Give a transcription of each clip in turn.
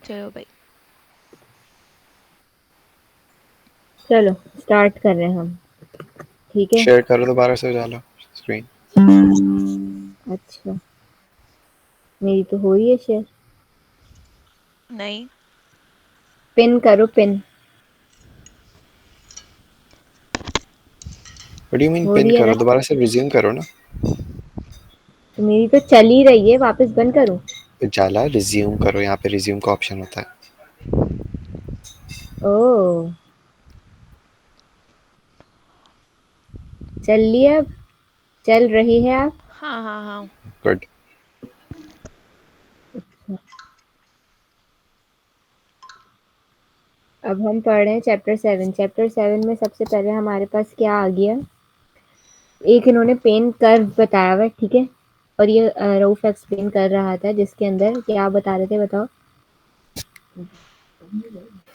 चलो भाई। चलो स्टार्ट कर रहे हैं हम। ठीक है। शेयर करो दोबारा से उजाला स्क्रीन। अच्छा, मेरी तो हो रही है शेयर। नहीं। पिन करो pin. What do you mean हो पिन रही है ना? करो? दोबारा से रिज्यूम करो ना। तो मेरी तो चल ही रही है, वापस बंद करूं? उजाला रिज्यूम करो, यहाँ पे रिज्यूम का ऑप्शन होता है। ओह, चल रही है अब? चल रही है आप? हाँ हाँ हाँ। गुड। अब हम पढ़ रहे हैं चैप्टर 7। चैप्टर 7 में सबसे पहले हमारे पास क्या आ गया? एक इन्होंने पेन कर्व बताया हुआ है, ठीक है। और ये रऊफ एक्सप्लेन कर रहा था, जिसके अंदर क्या बता रहे थे बताओ।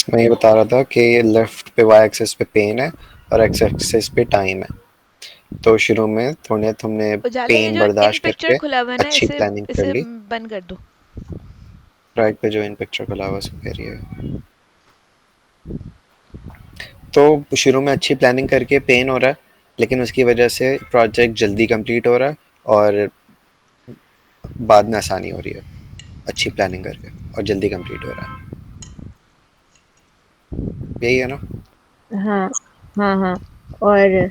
मैं ये बता रहा था कि लेफ्ट पे वाई एक्सिस पे पेन है और एक्स एक्सिस पे टाइम है। तो शुरू में थोड़े तुमने उजाला, ये पेन जो इन बर्दाश्त पिक्चर करके खुला हुआ है ना, अच्छी इसे प्लानिंग कर इसे ली। बंद कर दो। राइट पे जो इन पिक्चर को अलावा से कह रही है। तो शुरू में अच्छी प्लानिंग करके पेन हो रहा है, लेकिन उसकी वजह से प्रोजेक्ट जल्दी कंप्लीट हो रहा है और बाद में आसानी हो रही है अच्छी प्लानिंग करके, और जल्दी कंप्लीट हो रहा है। यही है ना? हाँ हाँ हाँ। और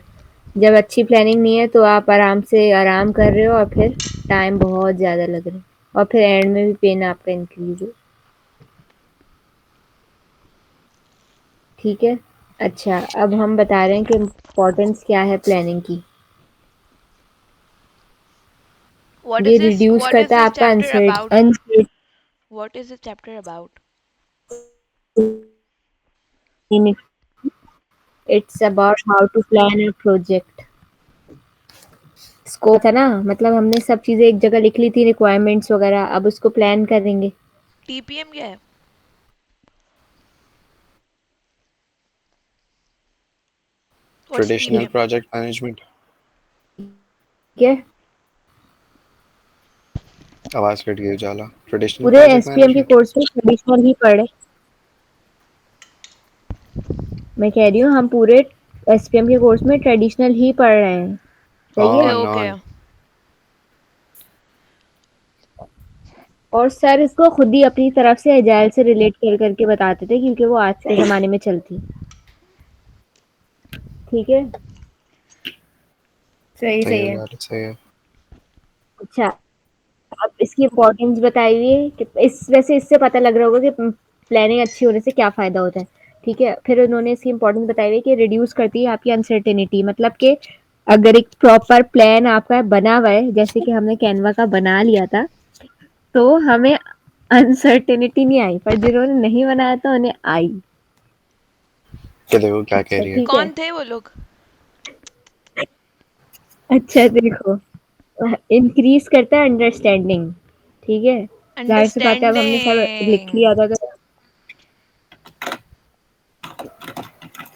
जब अच्छी प्लानिंग नहीं है तो आप आराम से आराम कर रहे हो और फिर टाइम बहुत ज़्यादा लग रहा है, और फिर एंड में भी पेन आपका इंक्रीज हो। ठीक है। अच्छा, अब हम बता रहे हैं कि इम्पोर्टेंस क्या है प्लानिंग की। ये रिड्यूस व्हाट इज करता है दिस आपका chapter about? Uncertainty. What is this chapter about? It's about how to plan a project. Scope है ना, मतलब हमने सब चीज़ें एक जगह लिख ली थी, रिक्वायरमेंट्स वगैरह, अब उसको प्लान करेंगे। टीपीएम क्या है? What's traditional TPM? Project management. ठीक है। आवाज़ कट गई उजाला। ट्रेडिशनल पूरे प्रोजेक्ट एसपीएम के मैनेजमेंट। कोर्स में ट्रेडिशनल ही पढ़े। मैं कह रही हूँ हम पूरे एसपीएम के कोर्स में ट्रेडिशनल ही पढ़ रहे हैं। सही है। Okay on okay. ऑन। और सर इसको खुद ही अपनी तरफ से एजाइल से रिलेट कर करके बताते थे, क्योंकि वो आज के ज़माने में चलती। ठीक है। सही सही सही है है। उजाला, सही है। अच्छा, अब इसकी इम्पोर्टेंस बताई हुई है कि इस वैसे इससे पता लग रहा होगा कि प्लानिंग अच्छी होने से क्या फ़ायदा होता है। ठीक है, फिर उन्होंने इसकी इम्पोर्टेंस बताई हुई है कि रिड्यूस करती है आपकी अनसर्टेनिटी, मतलब कि अगर एक प्रॉपर प्लान आपका बना हुआ है, जैसे कि हमने कैनवा का बना लिया था, तो हमें अनसर्टेनिटी नहीं आई, पर जिन्होंने नहीं बनाया था उन्हें आई। तो देखो क्या कह अच्छा रही है। ठीक है। कौन थे वो लोग? अच्छा देखो, इंक्रीज करता है अंडरस्टैंडिंग। ठीक है। जाहिर सी बात है, अब हमने सब लिख अंडरस्टैंडिंग। लिया था तो।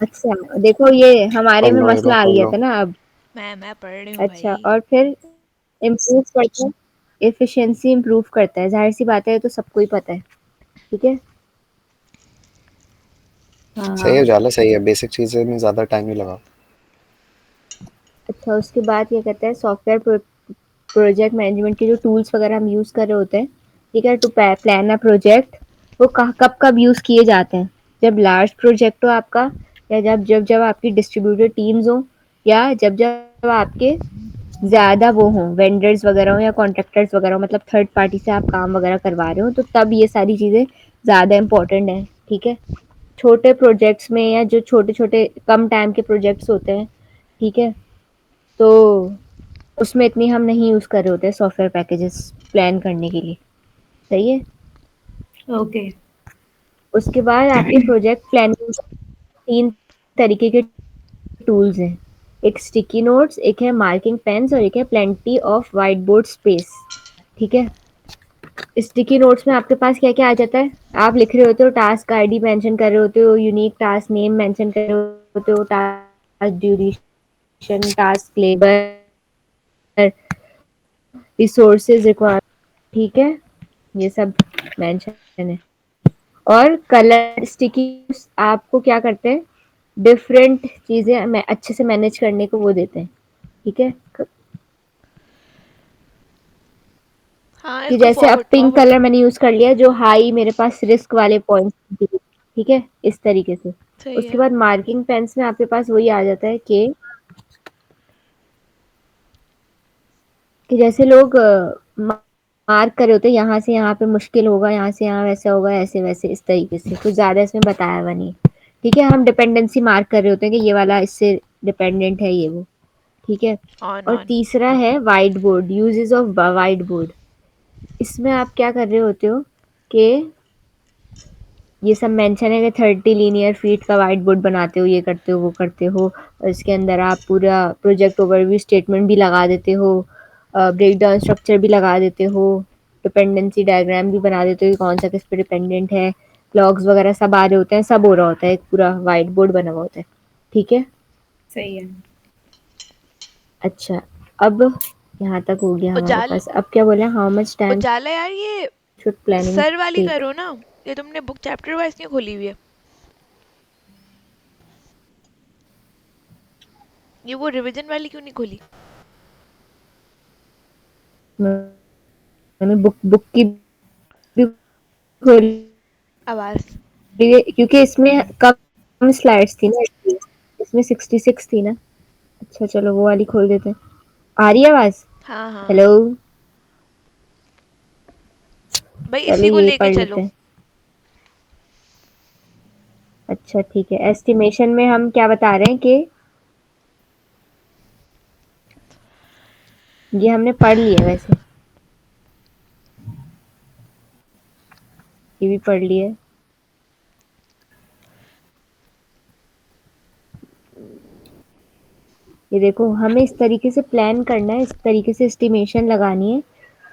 अच्छा देखो, ये हमारे पढ़ में लो हीरो, मसला आ पढ़ गया लो। था ना अब। मैं पढ़ रही हूँ अच्छा, भाई। और फिर इम्प्रूव करता है, एफिशिएंसी इम्प्रूव करता है, जाहिर सी बात है, ये तो सबको ही पता है। ठीक है। हाँ सही है हाँ। उजाला, सही है। बेसिक चीज़ें में ज़्यादा टाइम नहीं लगा। अच्छा, उसके बाद क्या कहते हैं, सॉफ्टवेयर प्रोजेक्ट मैनेजमेंट के जो टूल्स वगैरह हम यूज़ कर रहे होते हैं, ठीक है, टू प्लान अ प्रोजेक्ट, वो कब कब यूज़ किए जाते हैं? जब लार्ज प्रोजेक्ट हो आपका, या जब जब जब आपकी डिस्ट्रीब्यूटेड टीम्स हो, या जब जब आपके ज़्यादा वो हों, वेंडर्स वगैरह हो या कॉन्ट्रैक्टर्स वगैरह हो, मतलब थर्ड पार्टी से आप काम वगैरह करवा रहे हो, तो तब ये सारी चीज़ें ज़्यादा इम्पोर्टेंट हैं। ठीक है। छोटे प्रोजेक्ट्स में, या जो छोटे छोटे कम टाइम के प्रोजेक्ट्स होते हैं, ठीक है, तो उसमें इतनी हम नहीं यूज़ कर रहे होते सॉफ्टवेयर पैकेजेस प्लान करने के लिए। सही है। ओके। उसके बाद आपके प्रोजेक्ट प्लानिंग 3 तरीके के टूल्स हैं। एक स्टिकी नोट्स, एक है मार्किंग पेन्स, और एक है plenty of white board space. ठीक है। स्टिकी नोट्स में आपके पास क्या-क्या आ जाता है? आप लिख रहे होते हो, टास्क आईडी मेंशन कर रहे होते हो, यूनिक टास्क नेम मेंशन कर रहे होते हो, task duration, task labour, resources requirement. ठीक है, ये सब मेंशन है। और कलर स्टिकी आपको क्या करते हैं, डिफरेंट चीजें मैं अच्छे से मैनेज करने को वो देते हैं। ठीक है, हाँ, कि इसको जैसे अब फॉरवर्ड पिंक फॉरवर्ड। कलर मैंने यूज कर लिया जो हाई मेरे पास रिस्क वाले पॉइंट्स। ठीक है, इस तरीके से। सही उसके है। बाद मार्किंग पेन्स में आपके पास वही आ जाता है कि जैसे लोग मार्क कर रहे होते हैं, यहाँ से यहाँ पे मुश्किल होगा, यहाँ से यहाँ वैसा होगा, ऐसे वैसे इस तरीके से कुछ ज्यादा इसमें बताया हुआ नहीं। ठीक है, हम डिपेंडेंसी मार्क कर रहे होते हैं कि ये वाला इससे डिपेंडेंट है, ये वो। ठीक है। ऑन और ऑन। तीसरा है white board, uses of white board. इसमें आप क्या कर रहे होते हो कि ये सब मेंशन है कि 30 लीनियर फीट का वाइट बोर्ड बनाते हो, ये करते हो, वो करते हो, और इसके अंदर आप पूरा प्रोजेक्ट ओवरव्यू स्टेटमेंट भी लगा देते हो, ब्रेक डाउन स्ट्रक्चर भी लगा देते हो, डिपेंडेंसी डायग्राम भी बना देते हो कि कौन सा किस पे डिपेंडेंट है, लॉग्स वगैरह सब आ रहे होते हैं, सब हो रहा होता है, एक पूरा वाइट बोर्ड बना हुआ होता है। ठीक है। सही है। अच्छा, अब यहाँ तक हो गया हमारे उजाल पास। अब क्या बोला, हाउ मच टाइम उजाला यार, ये शुड प्लानिंग सर वाली टेक। करो ना। ये तुमने बुक चैप्टर वाइज नहीं खोली हुई है? ये वो रिवीजन वाली क्यों नहीं खोली? मैंने बुक बुक की भी खोली आवाज। है, क्योंकि इसमें कम स्लाइड्स थी ना, इसमें 66 थी ना। अच्छा चलो वो वाली खोल देते हैं। आ रही है आवाज? हाँ हाँ हेलो। हाँ। भाई चलो इसी को ये लेके पढ़ लेते चलो। हैं। अच्छा ठीक है, एस्टिमेशन में हम क्या बता रहे हैं कि ये हमने पढ़ लिया है वैसे, ये भी पढ़ लिया है। ये देखो, हमें इस तरीके से प्लान करना है, इस तरीके से एस्टिमेशन लगानी है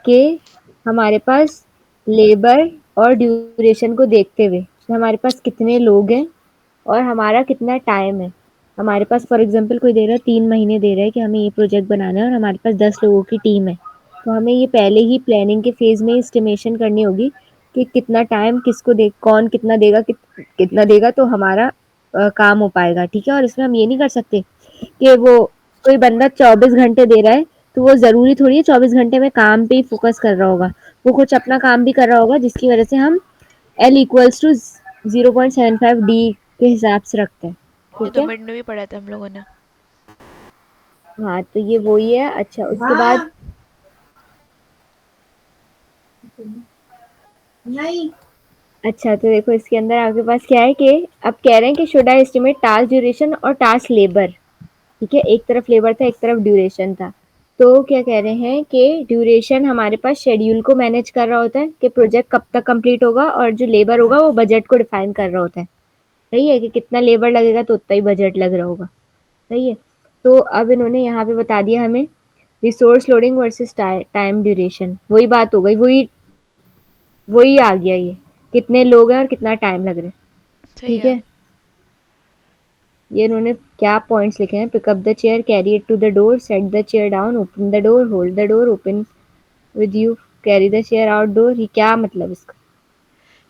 कि हमारे पास लेबर और ड्यूरेशन को देखते हुए हमारे पास कितने लोग हैं और हमारा कितना टाइम है। हमारे पास फॉर एग्जांपल कोई दे रहा है 3 महीने दे रहा है कि हमें ये प्रोजेक्ट बनाना है और हमारे पास 10 लोगों की टीम है, तो हमें ये पहले ही प्लानिंग के फेज में एस्टिमेशन करनी होगी कि कितना टाइम किसको दे, कौन कितना देगा, कितना देगा तो हमारा काम हो पाएगा। ठीक है, और इसमें हम ये नहीं कर सकते कि वो कोई बंदा 24 घंटे दे रहा है तो वो जरूरी थोड़ी है 24 घंटे में काम पे ही फोकस कर रहा होगा, वो कुछ अपना काम भी कर रहा होगा, जिसकी वजह से हम L=0.75 D के हिसाब से रखते हैं। ये ठीक तो है। मिड में भी पढ़ा था हम लोगों ने। हाँ तो ये वही है। अच्छा उसके बाद नहीं। अच्छा तो देखो इसके अंदर आपके पास क्या है कि अब कह रहे हैं कि should I estimate task duration और टास्क लेबर। ठीक है, एक तरफ लेबर था, एक तरफ ड्यूरेशन था। तो क्या कह रहे हैं कि ड्यूरेशन हमारे पास शेड्यूल को मैनेज कर रहा होता है कि प्रोजेक्ट कब तक कंप्लीट होगा, और जो लेबर होगा वो बजट को डिफाइन कर रहा होता है। सही है, कि कितना लेबर लगेगा तो उतना ही बजट लग रहा होगा। सही है। तो अब इन्होंने यहाँ पे बता दिया हमें resource loading versus time duration, वही बात हो गई, वही वही आ गया, ये कितने लोग हैं और कितना टाइम लग रहा है। सही ठीक है। है, ये इन्होंने क्या पॉइंट्स लिखे हैं, pick up the chair, carry it to the door, set the chair down, open the door, hold the door open with you, carry the chair outdoor. ये क्या मतलब इसका?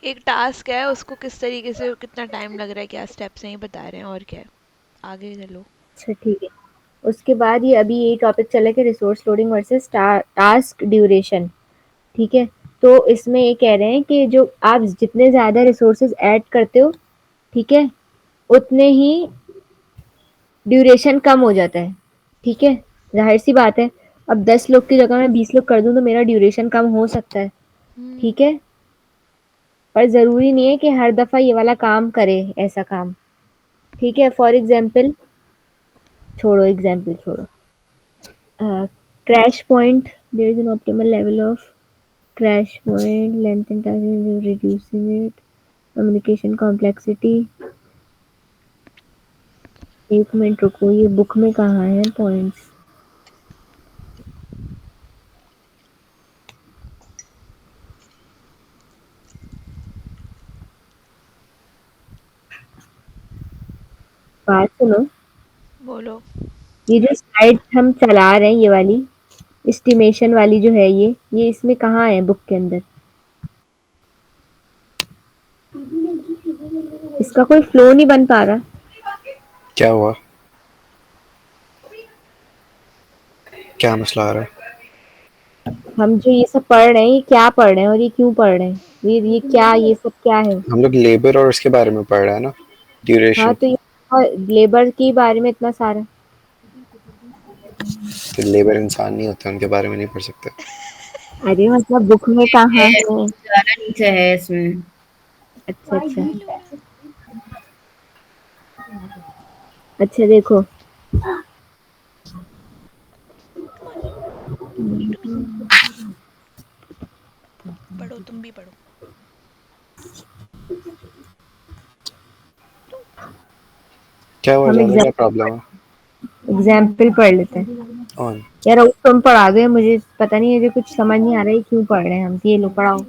एक टास्क है, उसको किस तरीके से कितना टाइम लग रहा है, क्या स्टेप्स हैं, ये बता रहे हैं, और क्या है। आगे चलो। अच्छा ठीक है। उसके बाद ये अभी यही टॉपिक चला कि resource loading versus task duration. ठीक है, तो इसमें ये कह रहे हैं कि जो आप जितने ज़्यादा रिसोर्सेज ऐड करते हो, ठीक है, उतने ही ड्यूरेशन कम हो जाता है। ठीक है, जाहिर सी बात है, अब 10 लोग की जगह मैं 20 लोग कर दूं तो मेरा ड्यूरेशन कम हो सकता है। ठीक है, पर ज़रूरी नहीं है कि हर दफ़ा ये वाला काम करे ऐसा काम। ठीक है, फॉर एग्जाम्पल, छोड़ो एग्जाम्पल छोड़ो, crash point, there is an optimal level of crash point, length and time reducing it, communication complexity. एक मिनट रुको, ये बुक में कहाँ है पॉइंट्स? बात सुनो, बोलो। ये जो स्लाइड हम चला रहे हैं, ये वाली एस्टिमेशन वाली जो है, ये इसमें कहाँ है बुक के अंदर? इसका कोई फ्लो नहीं बन पा रहा। क्या हुआ? क्या मसला आ रहा है? हम जो ये सब पढ़ रहे हैं, ये क्या पढ़ रहे हैं और ये क्यों पढ़ रहे हैं? ये क्या, ये सब क्या है? हम लोग लेबर और उसके बारे में पढ़ रहे हैं ना, हाँ ड्यूरेशन। तो ये लेबर के बारे में इतना सारा। तो लेबर इंसान नहीं होते, उनके बारे में नहीं पढ़ सकते। अरे मतलब बुक में कहाँ है, है? ज़्यादा नीचे है इसमें। अच्छा अच्छा। ले लो। अच्छा देखो। Come on, read to me. पढ़ो, तुम भी पढ़ो। लो। क्या हुआ, हम जाने क्या प्रॉब्लम है? एग्जाम्पल पढ़ लेते हैं। ऑन। यार वो तुम पढ़ा दो, मुझे पता नहीं है, मुझे कुछ समझ नहीं आ रहा है क्यों पढ़ रहे हैं हम। ये लो पढ़ाओ।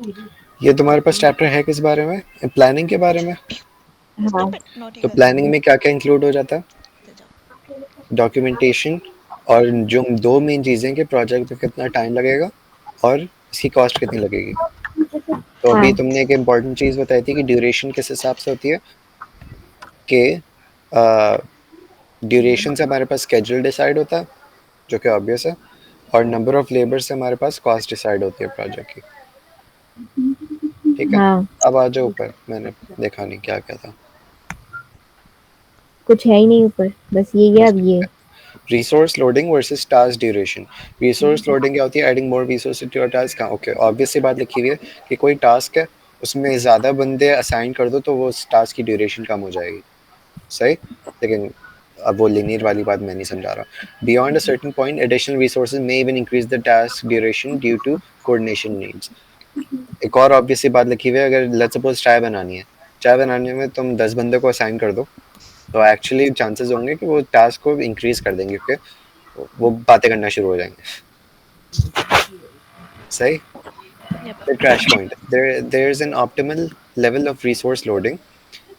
ये तुम्हारे पास चैप्टर है किस बारे में? प्लानिंग के बारे में। हाँ। Stop it, naughty तो girl. प्लानिंग में क्या क्या इंक्लूड हो जाता है? चल जाओ। डॉक्यूमेंटेशन, और जो दो मेन चीज़ें कि प्रोजेक्ट में कितना टाइम लगेगा और इसकी कॉस्ट कितनी लगेगी। तो अभी हाँ। तुमने एक इम्पॉर्टेंट चीज़ बताई थी कि ड्यूरेशन किस हिसाब से होती है, कि ड्यूरेशन से हमारे पास स्केड्यूल डिसाइड होता है, जो कि ऑब्वियस है, और नंबर ऑफ लेबर से हमारे पास कॉस्ट डिसाइड होती है प्रोजेक्ट की। ठीक है, हाँ। अब आ जाओ ऊपर, मैंने देखा नहीं क्या क्या था। कुछ है ही नहीं ऊपर, बस ये है बस अब ठीक ये। है। Resource loading versus task duration. Resource loading क्या होती है? Adding more resource to your task. Okay, obvious सी बात लिखी हुई है कि कोई टास्क है, उसमें ज़्यादा बंदे असाइन कर दो तो वो उस टास्क की ड्यूरेशन कम हो जाएगी। सही, लेकिन अब वो लिनियर वाली बात मैं नहीं समझा रहा। Beyond a certain point additional resources may even increase the task duration due to coordination needs. एक और ऑब्वियस सी बात लिखी हुई है, अगर लेट्स सपोज चाय बनानी है, चाय बनाने में तुम 10 बंदे को असाइन कर दो, तो एक्चुअली चांसेस होंगे कि वो टास्क को इंक्रीज कर देंगे, क्योंकि वो बातें करना शुरू हो जाएंगे। सही। Yep. The crash point. There's an optimal level of resource loading.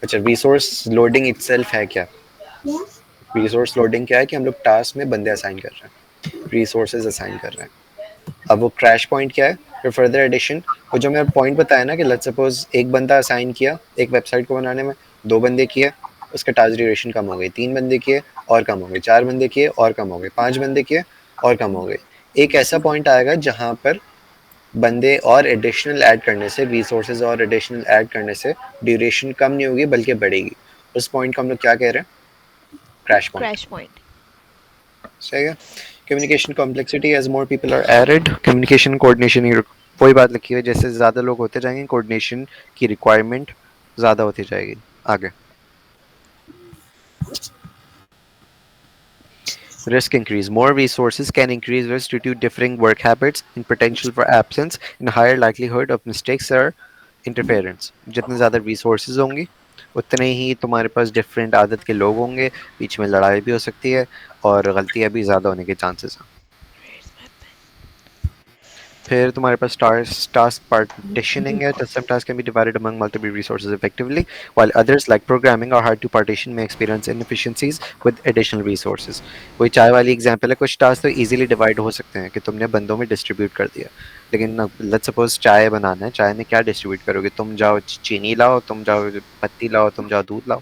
अच्छा, रिसोर्स लोडिंग इटसेल्फ है क्या? रिसोर्स लोडिंग क्या है कि हम लोग टास्क में बंदे असाइन कर रहे हैं, रिसोर्सेज असाइन कर रहे हैं। अब वो क्रैश पॉइंट क्या है? फिर फर्दर एडिशन। वो जो मैंने पॉइंट बताया ना कि लेट्स सपोज एक बंदा असाइन किया एक वेबसाइट को बनाने में, दो बंदे किए, उसका टास्क ड्यूरेशन कम हो गई, तीन बंदे किए और कम हो गई, चार बंदे किए और कम हो गए, पांच बंदे किए और कम हो गए। एक ऐसा पॉइंट आएगा जहां पर बंदे और एडिशनल ऐड करने से, रिसोर्सेज और एडिशनल ऐड करने से ड्यूरेशन कम नहीं होगी बल्कि बढ़ेगी। उस पॉइंट को हम लोग क्या कह रहे हैं? Crash point. Crash point. सही है। Communication complexity, as more people are added, communication coordination, वही बात लिखी हुई है, जैसे ज़्यादा लोग होते जाएंगे कोऑर्डिनेशन की रिक्वायरमेंट ज़्यादा होती जाएगी। आगे, risk increase. More resources can increase risk due to differing work habits and potential for absence and higher likelihood of mistakes or interference. जितने ज़्यादा resources होंगी उतने ही तुम्हारे पास डिफरेंट आदत के लोग होंगे, बीच में लड़ाई भी हो सकती है और गलतियां भी ज़्यादा होने के चांसेस हैं। Where's my pen? फिर तुम्हारे पास टास्क पार्टीशनिंग है, that some tasks can be divided among multiple resources effectively, while others like programming or hard to partition may experience inefficiencies with additional resources. वही चाय वाली एग्जांपल है, कुछ task तो easily divide हो सकते हैं कि तुमने बंदों में डिस्ट्रीब्यूट कर दिया, लेकिन लेट्स सपोज चाय बनाना है, चाय में क्या डिस्ट्रीब्यूट करोगे? तुम जाओ चीनी लाओ, तुम जाओ पत्ती लाओ, तुम जाओ दूध लाओ,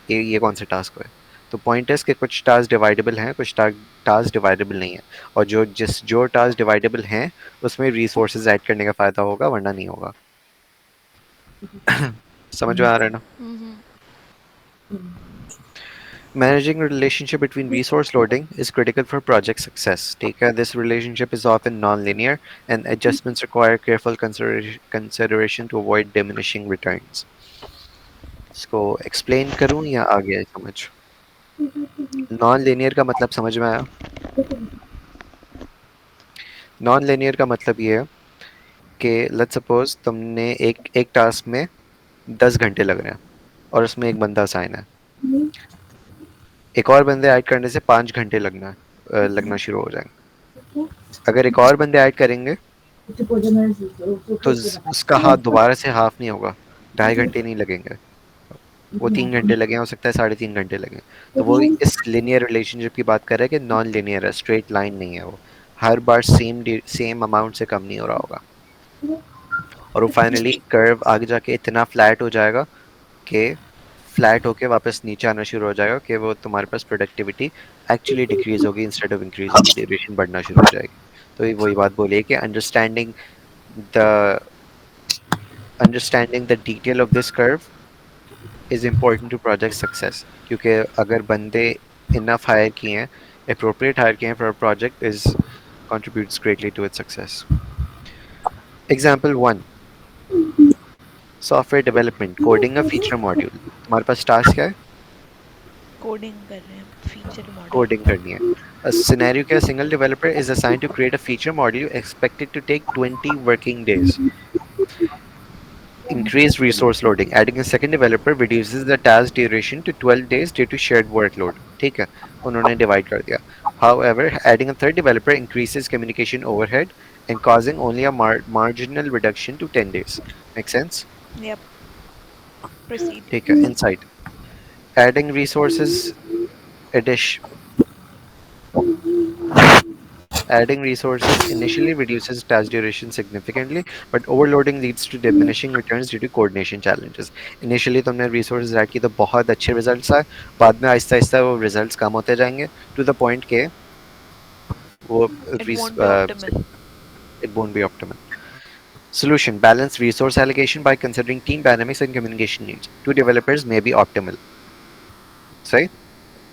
ये कौन सा टास्क है? तो पॉइंट है कि कुछ टास्क डिवाइडेबल हैं, कुछ टास्क डिवाइडेबल नहीं है, और जो टास्क डिवाइडेबल हैं उसमें रिसोर्सेज ऐड करने का फायदा होगा, वरना नहीं होगा। समझ में आ रहा है ना? Mm-hmm. Managing the relationship between resource loading is critical for project success. Take care, this relationship is often non-linear and adjustments require careful consideration to avoid diminishing returns. इसको एक्सप्लेन करूं या आ गया है समझ? नॉन लिनियर का मतलब समझ में आया? नॉन लिनियर का मतलब ये है कि लेट्स सपोज तुमने एक एक टास्क में 10 घंटे लग रहे हैं और उसमें एक बंदा असाइन है, एक और बंदे ऐड करने से 5 घंटे लगना शुरू हो जाएंगे। अगर एक और बंदे ऐड करेंगे तो उसका हाथ दोबारा से हाफ नहीं होगा, 2.5 घंटे नहीं लगेंगे, वो 3 घंटे लगे, हो सकता है 3.5 घंटे लगे। तो वो इस लिनियर रिलेशनशिप की बात कर रहे हैं कि नॉन लिनियर है, स्ट्रेट लाइन नहीं है, वो हर बार सेम अमाउंट से कम नहीं हो रहा होगा। और वो फाइनली कर्व आगे जाके इतना फ्लैट हो जाएगा कि फ्लैट होके वापस नीचे आना शुरू हो जाएगा कि वो तुम्हारे पास प्रोडक्टिविटी एक्चुअली डिक्रीज होगी इंस्टेड ऑफ इंक्रीज होगी, ड्यूरेशन बढ़ना शुरू हो जाएगी। तो ये वही बात बोली है कि the understanding the detail of this curve is important to project success, क्योंकि अगर बंदे इनफ हायर किए हैं, appropriate हायर किए हैं for project is contributes greatly to its success. Example 1, software development, coding a feature module. तुम्हारे पास task क्या है? कोडिंग कर रहे हैं फीचर मॉड्यूल। कोडिंग करनी है। A scenario क्या, single developer is assigned to create a feature module expected to take 20 working days. Increased resource loading. Adding a second developer reduces the task duration to 12 days due to shared workload. ठीक है, उन्होंने divide कर दिया। However, adding a third developer increases communication overhead and causing only a marginal reduction to 10 days. Make sense? Yep, proceed. ठीक है, insight. Adding resources addition Adding resources initially reduces task duration significantly, but overloading leads to diminishing returns due to coordination challenges. Initially तुमने resources add की तो बहुत अच्छे results आए, बाद में आहिस्ता आहिस्ता वो results कम होते जाएंगे to the point के वो it won't be optimal. it won't be optimal. Solution: balance resource allocation by considering team dynamics and communication needs. Two developers may be optimal. सही?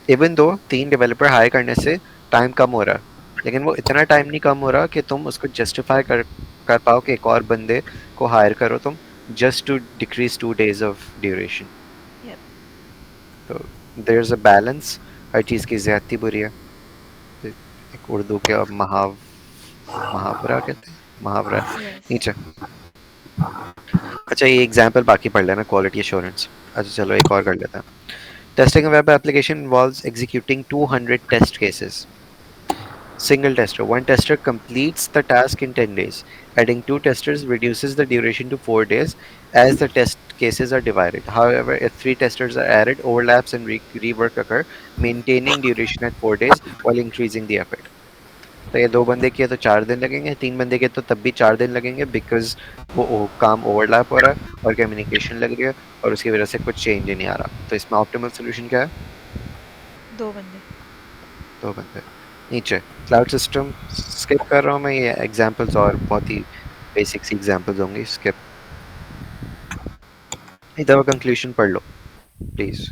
इवन दो 3 डेवलपर हायर करने से time कम हो रहा है, लेकिन वो इतना टाइम नहीं कम हो रहा कि तुम उसको जस्टिफाई कर पाओ कि एक और बंदे को हायर करो तुम, just to decrease 2 days of duration. Yep, तो देयर इज अ बैलेंस, हर चीज़ की ज़्यादती बुरी है। एक उर्दू के मुहावरा कहते हैं, मुहावरा है। यस। नीचे अच्छा, ये एग्जांपल बाकी पढ़ लेना, क्वालिटी एश्योरेंस। अच्छा चलो एक और कर लेते हैं। Testing a web application involves executing 200 test cases. Single tester. One tester completes the task in 10 days. Adding two testers reduces the duration to 4 days as the test cases are divided. However, if three testers are added, overlaps and rework occur, maintaining duration at 4 days while increasing the effort. तो ये 2 बंदे किए तो 4 दिन लगेंगे, 3 बंदे किए तो तब भी 4 दिन लगेंगे, बिकॉज वो काम ओवरलैप हो रहा है और कम्युनिकेशन लग रही है और उसकी वजह से कुछ चेंज ही नहीं आ रहा। तो इसमें ऑप्टिमल सोल्यूशन क्या है? 2 बंदे। 2 बंदे। नीचे क्लाउड सिस्टम स्किप कर रहा हूँ मैं, ये एग्जांपल्स और बहुत ही बेसिक सी एग्जांपल्स होंगी, स्किप। एक दफा कंक्लूजन पढ़ लो please.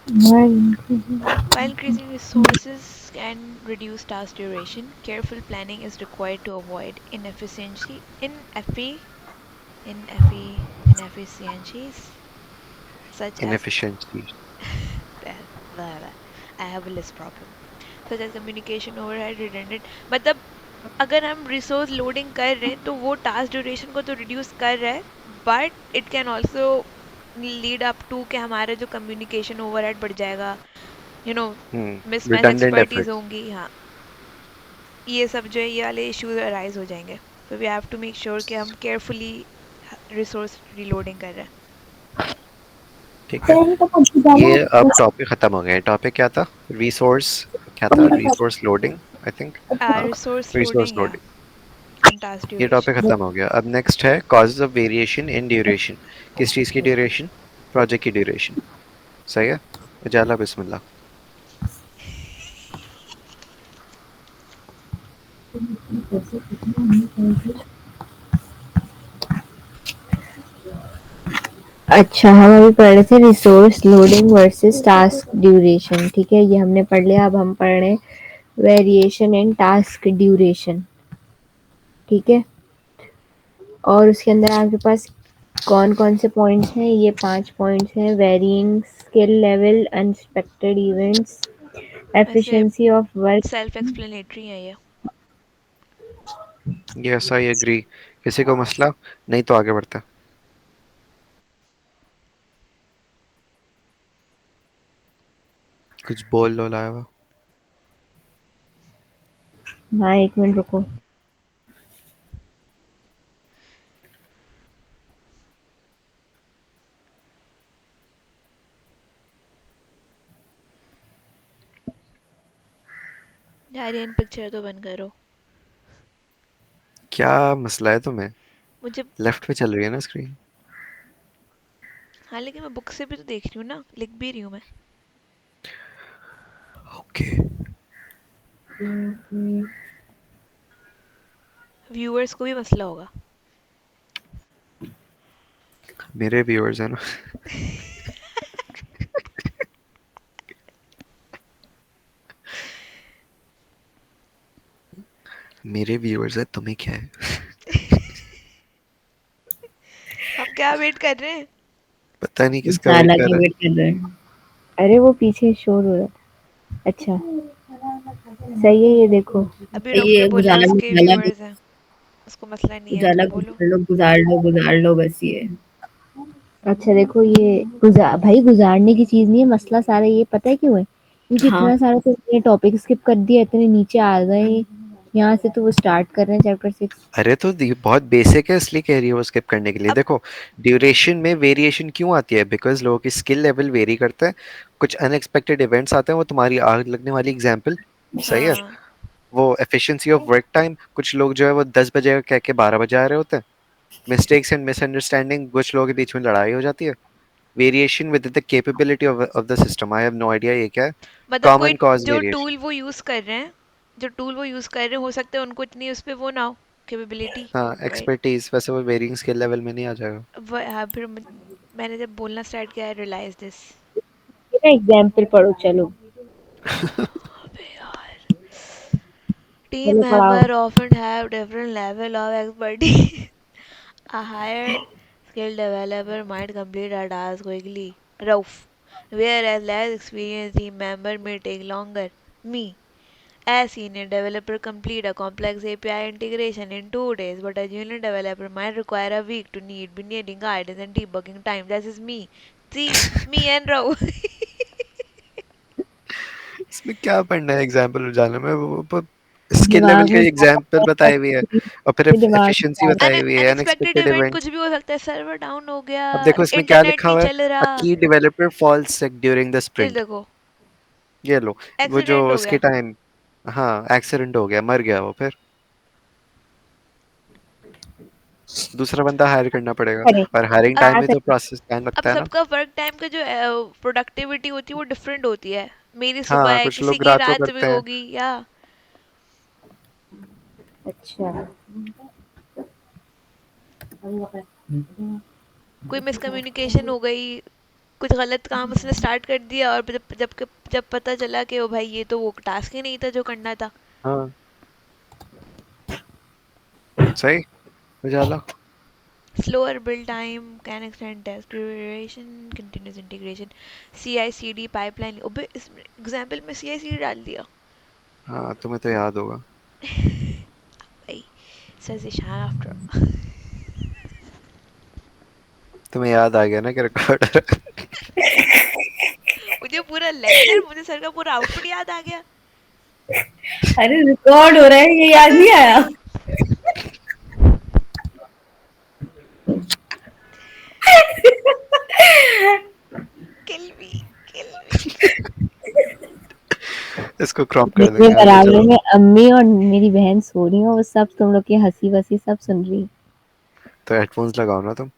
While increasing resources can reduce task duration, careful planning is required to avoid inefficiencies such as inefficiency. blah, blah. I have a list problem. Such as communication overhead, redundant. मतलब अगर हम resource loading कर रहे हैं तो वो task duration को तो रिड्यूस कर रहा है, but it can also lead up to कि हमारा जो कम्युनिकेशन ओवरहेड बढ़ जाएगा, you know, mismatch redundant expertise efforts. होंगी। हाँ, ये सब जो है ये वाले इश्यूज अराइज हो जाएंगे। तो we have to make sure कि हम केयरफुली रिसोर्स रीलोडिंग कर रहे ठीक है, ये अब टॉपिक खत्म हो गया। टॉपिक क्या था? रिसोर्स, क्या था? Resource loading, I think. हैं। हाँ, रिसोर्स रिसोर्स लोडिंग या लोडिंग। एंड टास्क ये टॉपिक ड्यूरेशन। खत्म हो गया। अब नेक्स्ट है causes of variation in duration. किस चीज़ की ड्यूरेशन? प्रोजेक्ट की ड्यूरेशन। सही है, उजाला बिस्मिल्लाह। अच्छा, हम अभी पढ़ रहे थे resource loading versus task duration. ठीक है, ये हमने पढ़ लिया। अब हम पढ़ रहे हैं वेरिएशन इन टास्क ड्यूरेशन। ठीक है, और उसके अंदर आपके पास कौन कौन से पॉइंट्स हैं? ये 5 पॉइंट्स हैं। Varying skill level, unexpected events, वैसे efficiency of work. Self explanatory है ये। Yes I agree. किसी को मसला नहीं तो आगे बढ़ते हैं। कुछ बोल लो लावा। हाँ, 1 मिनट रुको। यार पिक्चर तो बंद करो। क्या मसला है तुम्हें? मुझे लेफ्ट पे चल रही है ना स्क्रीन? हाँ, लेकिन मैं बुक से भी तो देख रही हूँ ना, लिख भी रही हूँ मैं। ओके। व्यूअर्स को भी मसला होगा। मेरे व्यूअर्स है ना। मेरे व्यूअर्स है, तुम्हें क्या है? हम क्या वेट कर रहे हैं? पता नहीं किसका वेट उजाला कर की रहा वेट कर रहे हैं। अरे वो पीछे शोर हो रहा है। अच्छा, सही है ये देखो। अभी रोक के ये बोला उजाला उसके उजाला व्यूअर्स हैं, उसको मसला नहीं है, उजाला तुम बोलो। गुजार लो बस ये। अच्छा देखो, ये भाई गुजारने की चीज नहीं है, मसला सारा ये पता है क्यों है? क्योंकि हाँ इतना सारा तो ये टॉपिक स्किप कर दिया, इतने नीचे आ गए यहाँ से, तो वो स्टार्ट कर रहे हैं चैप्टर 6। अरे तो बहुत बेसिक है, इसलिए कह रही है वो स्किप करने के लिए। अब देखो, ड्यूरेशन में वेरिएशन क्यों आती है? बिकॉज लोगों की स्किल लेवल वेरी करता है। कुछ अनएक्सपेक्टेड इवेंट्स आते हैं, वो तुम्हारी आग लगने वाली एग्जाम्पल सही है। हाँ, वो एफिशिएंसी ऑफ वर्क टाइम, कुछ लोग जो है वो 10 बजे का कह के 12 बजे आ रहे होते हैं। मिस्टेक्स एंड मिसअंडरस्टैंडिंग, कुछ लोगों के बीच में लड़ाई हो जाती है। Variation with the capability of the system, I have no idea ये क्या है। मतलब कोई कॉमन कॉज जो वेरिएशन। टूल वो यूज कर रहे हैं, जो टूल वो यूज कर रहे हैं, हो सकता है उनको इतनी उस पे वो ना हो, कैपेबिलिटी। हाँ, राइट। एक्सपर्टीज वैसे वो वेरिंग स्किल लेवल में नहीं आ जाएगा। हाँ, फिर मैंने जब बोलना स्टार्ट किया, आई रियलाइज दिस। मेरा एग्जाम्पल पढ़ो चलो। अबे यार, team चलो पढ़ाओ। member often have different level of expertise. A higher skilled developer might complete a task quickly, rough, whereas less experienced team member may take longer. Me, a senior developer complete a complex API integration in 2 days, but a junior developer might require a week to need be needing guidance and debugging time. This is me. See, me and Rao. इसमें क्या पढ़ना है example जाने में? वो skill level दिमाग का में एग्जाम्पल बताए हुए है, और फिर दिमाग एफिशिएंसी में बताई हुई है, अनएक्सपेक्टेड अनएक्सपेक्टेड इवेंट इवेंट्स। कुछ भी हो सकता है, सर्वर डाउन हो गया, अब देखो इसमें क्या इंटरनेट लिखा नहीं हुआ है, चल अ रहा। Key developer falls sick during the ये स्प्रिंट। देखो, ये लो, वो जो एक्सीडेंट हो उसके गया। टाइम, हाँ एक्सीडेंट हो गया, मर गया वो, फिर दूसरा बंदा हायर करना पड़ेगा। करें। और हायरिंग अब टाइम हाँ में तो सही। प्रोसेस टाइम अब लगता है ना। सबका वर्क टाइम का जो प्रोडक्टिविटी होती है वो डिफरेंट होती है। मेरी सुबह हाँ, है, कुछ किसी लोग की रात को रात में करते हैं। होगी, या अच्छा। कोई मिसकम्युनिकेशन हो गई, कुछ गलत काम उसने स्टार्ट कर दिया, और जब पता चला कि ओ भाई ये तो वो टास्क ही नहीं था जो करना था। हाँ सही। उजाला। Slower build time can extend task duration, continuous integration, CI/CD pipeline. ओबे इस एग्जाम्पल में CI/CD डाल दिया हाँ, तुम्हें तो याद होगा। भाई, सजेशन आफ्टर। तुम्हें याद आ गया ना कि रिकॉर्ड। मुझे पूरा लेक्चर, मुझे सर का पूरा आउटपुट याद आ गया। अरे रिकॉर्ड हो रहा है ये याद नहीं आया। किल मी, किल मी। इसको क्रॉप कर मेरे देंगे आगे बराबर चलो। में अम्मी और मेरी बहन सो रही है, वो सब तुम लोग की हंसी वसी सब सुन रही है। तो हेडफोन्स लगाओ ना तुम।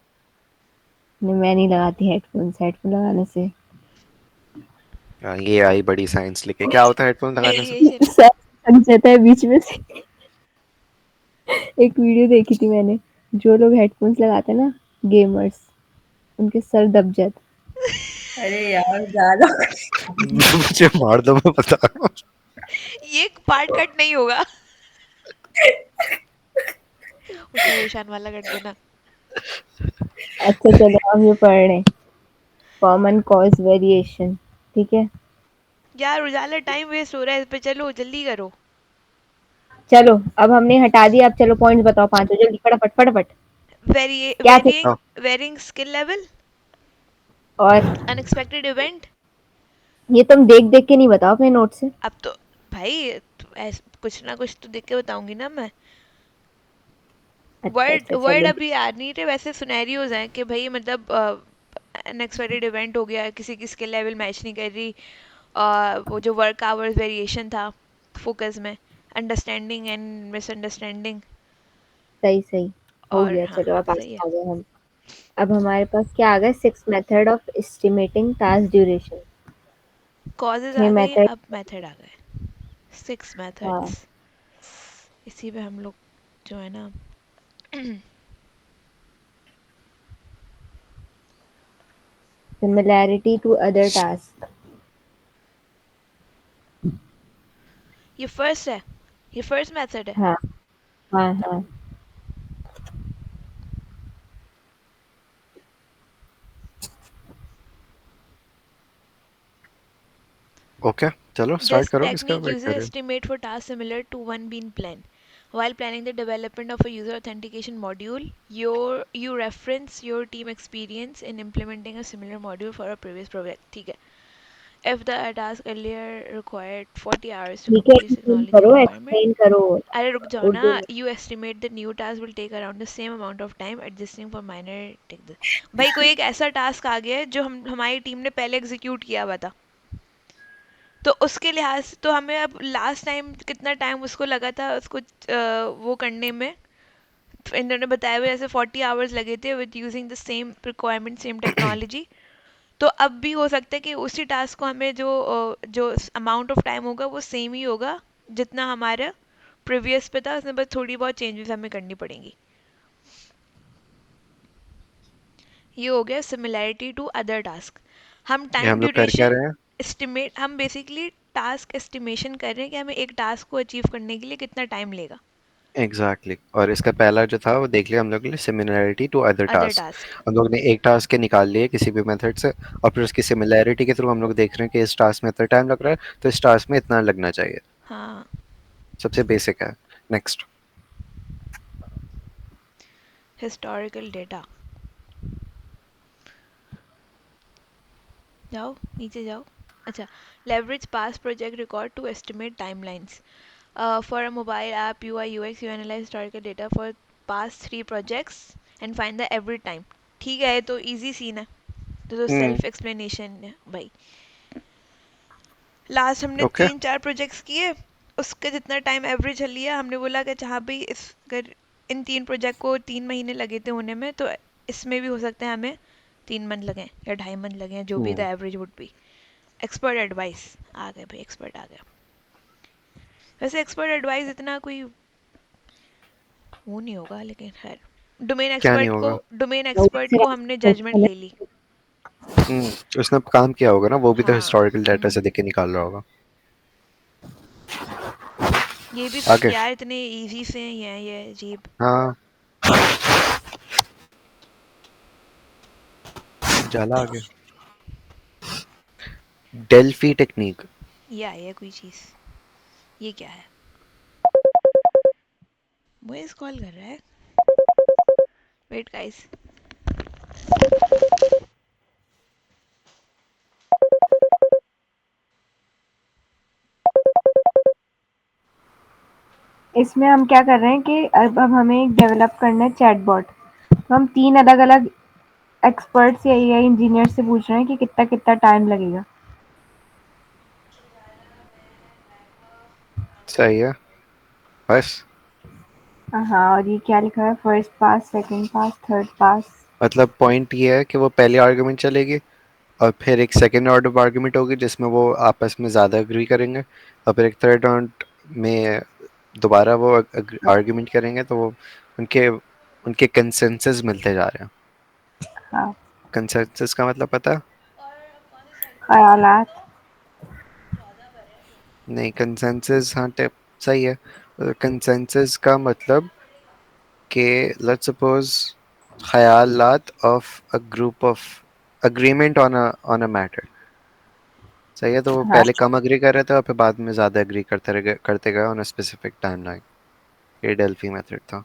नहीं, मैं नहीं लगाती हेडफोन, हेडफोन लगाने से ये आई बड़ी साइंस लेके, क्या होता है हेडफोन लगाने से? रेडिएशन। सर थक जाता है बीच में से। एक वीडियो देखी थी मैंने, जो लोग हेडफोन्स लगाते हैं ना, गेमर्स, उनके सर दब जाते। अरे यार ज्यादा। मुझे मार दो, मैं बता रहा हूँ। ये पार्ट कट नहीं होगा, उसमें ईशान वाला कर देना। अच्छा चलो हम ये पढ़ रहे हैं, कॉमन कॉज वेरिएशन। ठीक है, यार उजाला, टाइम वेस्ट हो रहा है इस पे, चलो जल्दी करो। चलो अब हमने हटा दिया, अब चलो पॉइंट्स बताओ पांचों, जल्दी फटाफट फटाफट। क्या थे? हाँ, वेरिंग स्किल लेवल, और अनएक्सपेक्टेड इवेंट। ये तुम देख देख के नहीं बताओ अपने नोट से। अब तो भाई, कुछ ना कुछ तो देख के बताऊंगी ना मैं। अच्छा वर्ड अच्छा वर्ड चलो। अभी याद नहीं थे, वैसे सिनेरियोज हैं कि भाई मतलब अनएक्सपेक्टेड इवेंट हो गया, किसी की स्किल लेवल मैच नहीं कर रही, वो जो वर्क आवर्स वेरिएशन था फोकस में, अंडरस्टैंडिंग एंड मिसअंडरस्टैंडिंग। सही सही। हो और गया, हाँ चलो अब सही है। आगे आ गए हम। अब हमारे पास क्या आ गया? 6 method of estimating task duration. Causes 6 आ गई, मेथड। अब मेथड आ गए, 6 हाँ। मेथड्स। इसी पे हम लोग जो है ना सिमिलैरिटी टू अदर टास्क। ये फर्स्ट है, ये फर्स्ट मेथड है। हाँ हाँ हाँ। ओके, चलो स्टार्ट This करो, किसका technique वेट uses कर रहे हो? estimate for tasks similar to one being planned. While planning the development of a user authentication module, you reference your team experience in implementing a similar module for a previous project. ठीक है. If the task earlier required 40 hours to ठीक है, complete explain technology करो, requirement, explain करो अरे रुक जाओ ना. उर्दू में। You estimate the new task will take around the same amount of time, adjusting for minor भाई कोई एक ऐसा टास्क आ गया है जो हम हमारी टीम ने पहले एग्जीक्यूट किया हुआ था, तो उसके लिहाज से तो हमें अब लास्ट टाइम कितना टाइम उसको लगा था उसको वो करने में, इन्होंने बताया हुआ जैसे 40 आवर्स लगे थे with using the same requirement same technology. तो अब भी हो सकता है कि उसी टास्क को हमें जो अमाउंट ऑफ टाइम होगा वो सेम ही होगा जितना हमारा प्रीवियस पे था, उसमें बस थोड़ी बहुत चेंजेस हमें करनी पड़ेंगी। ये हो गया सिमिलैरिटी टू अदर टास्क। हम ये टाइम हम लोग कर क्या ड्यूरेशन रहे हैं? एस्टिमेट, हम बेसिकली टास्क एस्टिमेशन कर रहे हैं कि हमें एक टास्क को अचीव करने के लिए कितना टाइम लेगा। एग्जैक्टली और इसका पहला जो था वो देख लिया हम लोग ने, similarity to other other task. Task. हम लोग ने एक टास्क के निकाल लिए किसी भी मेथड से, और फिर उसकी सिमिलैरिटी के थ्रू हम लोग देख रहे हैं कि इस टास्क में इतना टाइम लग रहा है तो इस टास्क में इतना लगना चाहिए। हाँ। सबसे बेसिक है। नेक्स्ट। हिस्टोरिकल डेटा, जाओ नीचे जाओ। अच्छा, leverage past project record to estimate timelines. For a mobile app UI UX you analyse historical data for past 3 projects and find the every time. ठीक है, ये तो इजी सीन है, तो हम्म। सेल्फ एक्सप्लेनेशन है भाई। लास्ट हमने ओके। 3-4 प्रोजेक्ट्स किए, उसका जितना टाइम एवरेज लिया हमने बोला कि जहाँ भी इस अगर इन 3 प्रोजेक्ट को 3 महीने लगे थे होने में, तो इसमें भी हो सकते हैं हमें 3 मंथ लगे या 2.5 मंथ लगे, जो भी the hmm. Average would be. Expert advice आ गए भाई, एक्सपर्ट आ गया। वैसे एक्सपर्ट एडवाइस इतना कोई वो नहीं होगा, लेकिन खैर क्या नहीं होगा? डोमेन एक्सपर्ट को हमने जजमेंट ले ली। उसने काम किया होगा ना, वो भी तो हाँ। हिस्टोरिकल डाटा से देख के निकाल रहा होगा। ये भी आगे। यार इतने इजी से ही हैं ये, अजीब। हाँ, जाला आगे। Delphi technique. ये आई है कोई चीज़, ये क्या है? वॉइस कॉल कर रहा है, वेट गाइस। इसमें हम क्या कर रहे हैं कि अब हमें एक डेवलप करना है चैटबॉट। तो हम 3 अलग-अलग एक्सपर्ट्स या एआई इंजीनियर से पूछ रहे हैं कि कितना-कितना टाइम लगेगा। सही है। बस हाँ, और ये क्या लिखा है? फर्स्ट पास, सेकंड पास, थर्ड पास। मतलब पॉइंट ये है कि वो पहली आर्गुमेंट चलेगी, और फिर एक सेकेंड ऑर्डर आर्गुमेंट होगी जिसमें वो आपस में ज़्यादा एग्री करेंगे, और फिर एक थर्ड राउंड में दोबारा वो आर्गुमेंट करेंगे, तो वो उनके उनके कंसेंसस मिलते जा रहे हैं। हाँ, कंसेंसस का मतलब पता है? ख़यालात। नहीं, कंसेंसस, हाँ टिप सही है। कंसेंसस का मतलब कि लेट्स सपोज ख्यालात of a group of agreement on a matter. सही है, तो वो हाँ, पहले कम एग्री कर रहे थे और फिर बाद में ज्यादा एग्री करते गए ऑन अ स्पेसिफिक टाइमलाइन। ये डेल्फी मेथड था।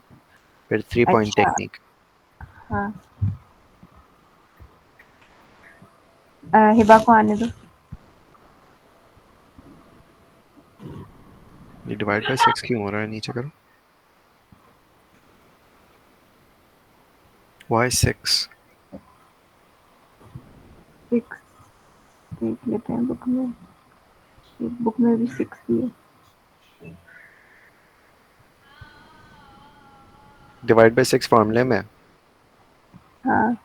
फिर 3 पॉइंट अच्छा, टेक्निक। हाँ। हिबा को आने दो। ये डिवाइड बाय 6 क्यों हो रहा है, नीचे करो। वाई 6? 6 देख लेते हैं बुक में। बुक में भी 6 ही है। डिवाइड बाय 6 फॉर्मूले में। हाँ,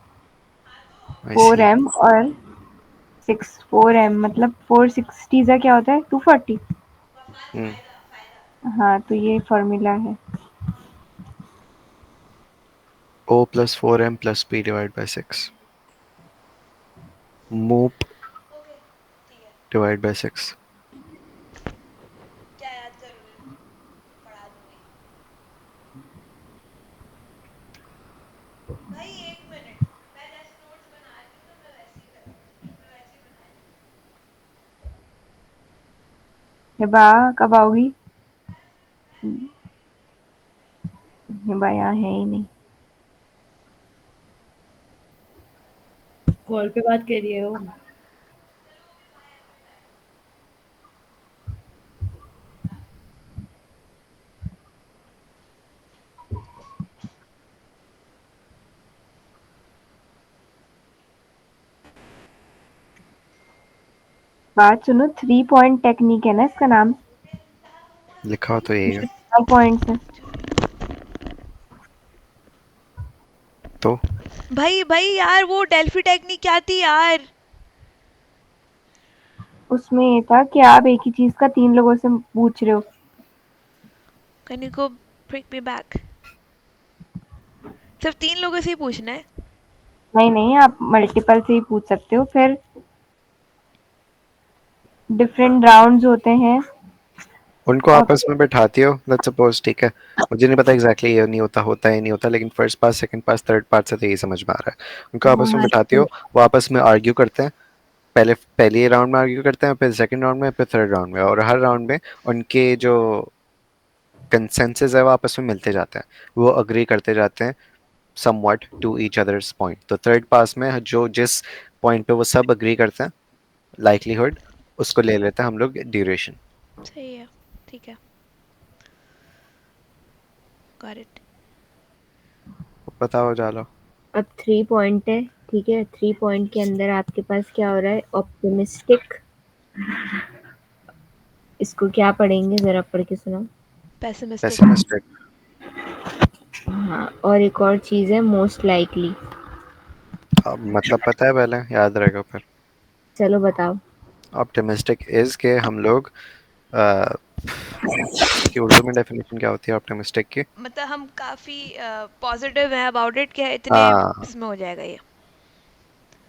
आई फोर सी। एम और 4m मतलब 460 का क्या होता है, 240। हम्म। हाँ, तो ये फॉर्मूला है। O plus 4m plus P divided by 6. Moop divided by 6. क्या याद करोगे? पढ़ा दूंगी। भाई एक मिनट, मैं जैसे नोट्स बना रही हूँ तो मैं वैसे ही करूँगी, मैं वैसे ही बनाया। हिबा कब आओगी? हिबा यहाँ है ही नहीं। कॉल पे बात कर रही है वो। बात सुनो, 3 पॉइंट टेक्निक है ना इसका नाम। लिखा तो यही है। इसमें 4 पॉइंट्स है। तो भाई भाई यार, वो डेल्फी टेक्निक क्या थी यार? उसमें ये था कि आप एक ही चीज का 3 लोगों से पूछ रहे हो। Can you go bring me back? सिर्फ 3 लोगों से ही पूछना है? नहीं नहीं, आप मल्टीपल से ही पूछ सकते हो। फिर डिफरेंट राउंड्स होते हैं। उनको और आपस में बैठाती हो, लेट्स सपोज, ठीक है। मुझे नहीं पता एग्जैक्टली ये नहीं होता, होता है नहीं होता, लेकिन फर्स्ट पास, सेकंड पास, थर्ड पास से तो यही समझ में आ रहा है। उनको आपस में हाँ, बैठाती हो, वो आपस में आर्ग्यू करते हैं। पहले राउंड में आर्ग्यू करते हैं, फिर सेकंड राउंड में, फिर थर्ड राउंड में, और हर राउंड में उनके जो कंसेंसस है वो आपस में मिलते जाते हैं, वो अग्री करते जाते हैं somewhat to each others point. तो थर्ड पास में जो जिस पॉइंट पे वो सब अग्री करते हैं, लाइकलीहुड, उसको ले लेते हैं हम लोग ड्यूरेशन। सही है, ठीक है, गॉट इट। बताओ जालो। अब 3 पॉइंट है, ठीक है। 3 पॉइंट के अंदर आपके पास क्या हो रहा है, ऑप्टिमिस्टिक। इसको क्या पढ़ेंगे, जरा पढ़ के सुनाओ। पेसिमिस्टिक। पेसिमिस्टिक। हाँ, और एक और चीज है, मोस्ट लाइकली। मतलब पता है, पहले याद रहेगा फिर। चलो बताओ। ऑप्टिमिस्टिक इज के हम लोग अ, इसकी उर्दू में डेफिनेशन क्या होती है ऑप्टिमिस्टिक की? मतलब हम काफी पॉजिटिव हैं अबाउट इट, क्या इतने हाँ, इसमें हो जाएगा ये।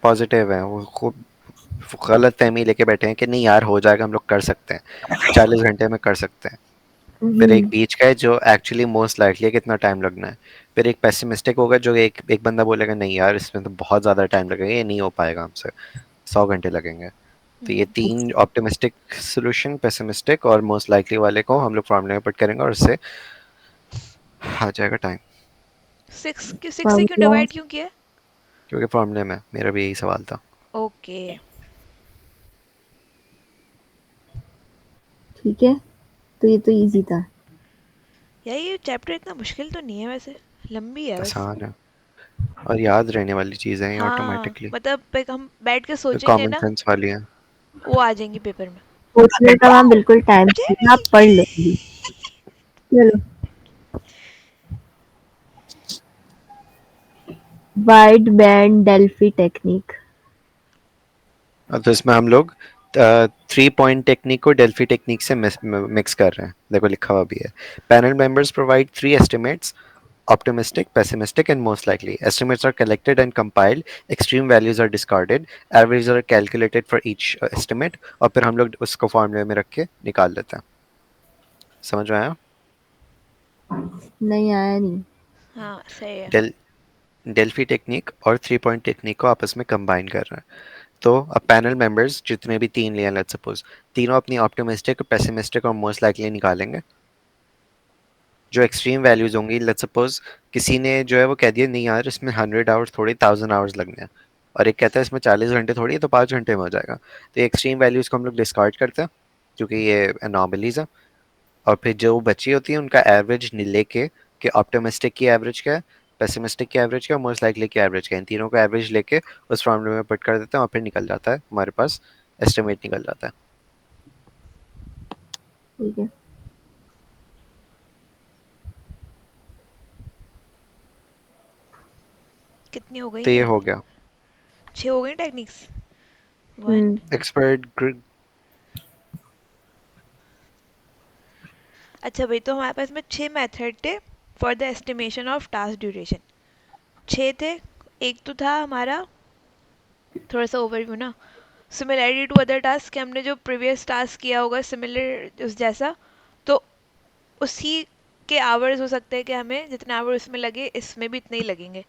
पॉजिटिव है वो, खूब गलत फहमी लेके बैठे हैं कि नहीं यार हो जाएगा, हम लोग कर सकते हैं, 40 घंटे में कर सकते हैं। फिर एक हम्म। बीच का है जो एक्चुअली मोस्ट लाइकली है, कितना टाइम लगना है। फिर एक पेसिमिस्टिक होगा जो एक एक बंदा बोलेगा नहीं यार इसमें तो बहुत ज़्यादा टाइम लगेगा, ये नहीं हो पाएगा हमसे, 100 घंटे लगेंगे। तो ये तीन, ऑप्टिमिस्टिक सोल्यूशन, पेसिमिस्टिक और मोस्ट लाइकली वाले को हम लोग फॉर्मूले में पुट करेंगे और उससे आ जाएगा टाइम। 6 से क्यों फॉर्मूला। डिवाइड क्यों किया? क्योंकि फॉर्मूले में मेरा भी यही सवाल था। ओके। ठीक है, तो ये तो इजी था। यार ये चैप्टर इतना मुश्किल तो नहीं है वैसे, लंबी है बस। आसान है और याद रहने वाली चीज़ें हैं हाँ ऑटोमेटिकली, मतलब एक हम बैठ के तो सोचेंगे कॉमन ना, सेंस वाली है। वो आ जाएंगी पेपर में। सोचने का वहाँ बिल्कुल टाइम नहीं है, आप जेमी! पढ़ लेंगे। चलो, वाइड बैंड डेल्फी टेक्निक। तो इसमें हम लोग 3 पॉइंट टेक्निक को डेल्फी टेक्निक से मिक्स कर रहे हैं, देखो लिखा हुआ भी है। Panel members provide 3 estimates: optimistic, pessimistic, and most likely. Estimates are collected and compiled. Extreme values are discarded. Averages are calculated for each estimate. और फिर हम लोग उसको फॉर्मूले में रख के निकाल लेते हैं। समझ में आया? नहीं आया नहीं। हाँ सही है। डेल डेल्फी टेक्निक और 3 पॉइंट टेक्निक को आपस में कंबाइन कर रहे हैं। तो अब पैनल मेंबर्स जितने भी तीन लिए, लेट्स सपोज, तीनों अपनी ऑप्टिमिस्टिक, पेसिमिस्टिक और मोस्ट लाइकली निकालेंगे। जो एक्सट्रीम वैल्यूज होंगी, लेट्स सपोज किसी ने जो है वो कह दिया नहीं यार इसमें 100 आवर्स थोड़ी 1000 आवर्स लगने हैं, और एक कहता है इसमें 40 घंटे थोड़ी है, तो 5 घंटे में हो जाएगा। तो ये एक्सट्रीम वैल्यूज को हम लोग डिस्कार्ड करते हैं क्योंकि ये एनॉमलीज है। और फिर जो बची होती है उनका एवरेज लेके, कि ऑप्टिमिस्टिक की एवरेज क्या है, पेसिमिस्टिक की एवरेज क्या है, मोस्ट लाइकली की एवरेज क्या है, इन तीनों का एवरेज लेके उस फॉर्मूले में पुट कर देते हैं और फिर निकल जाता है हमारे पास, एस्टिमेट निकल जाता है। ठीक है। कितनी हो गई? तो ये हो गया 6 हो गई टेक्निक्स। 1। हम्म। एक्सपर्ट। अच्छा भाई, तो हमारे पास में 6 मेथड थे for the estimation of task duration. 6 थे। एक तो था हमारा, थोड़ा सा ओवरव्यू ना, सिमिलैरिटी टू अदर टास्क, कि हमने जो प्रीवियस टास्क किया होगा सिमिलर उस जैसा, तो उसी के आवर्स हो सकते हैं कि हमें जितने आवर्स उसमें लगे इसमें भी इतने ही लगेंगे।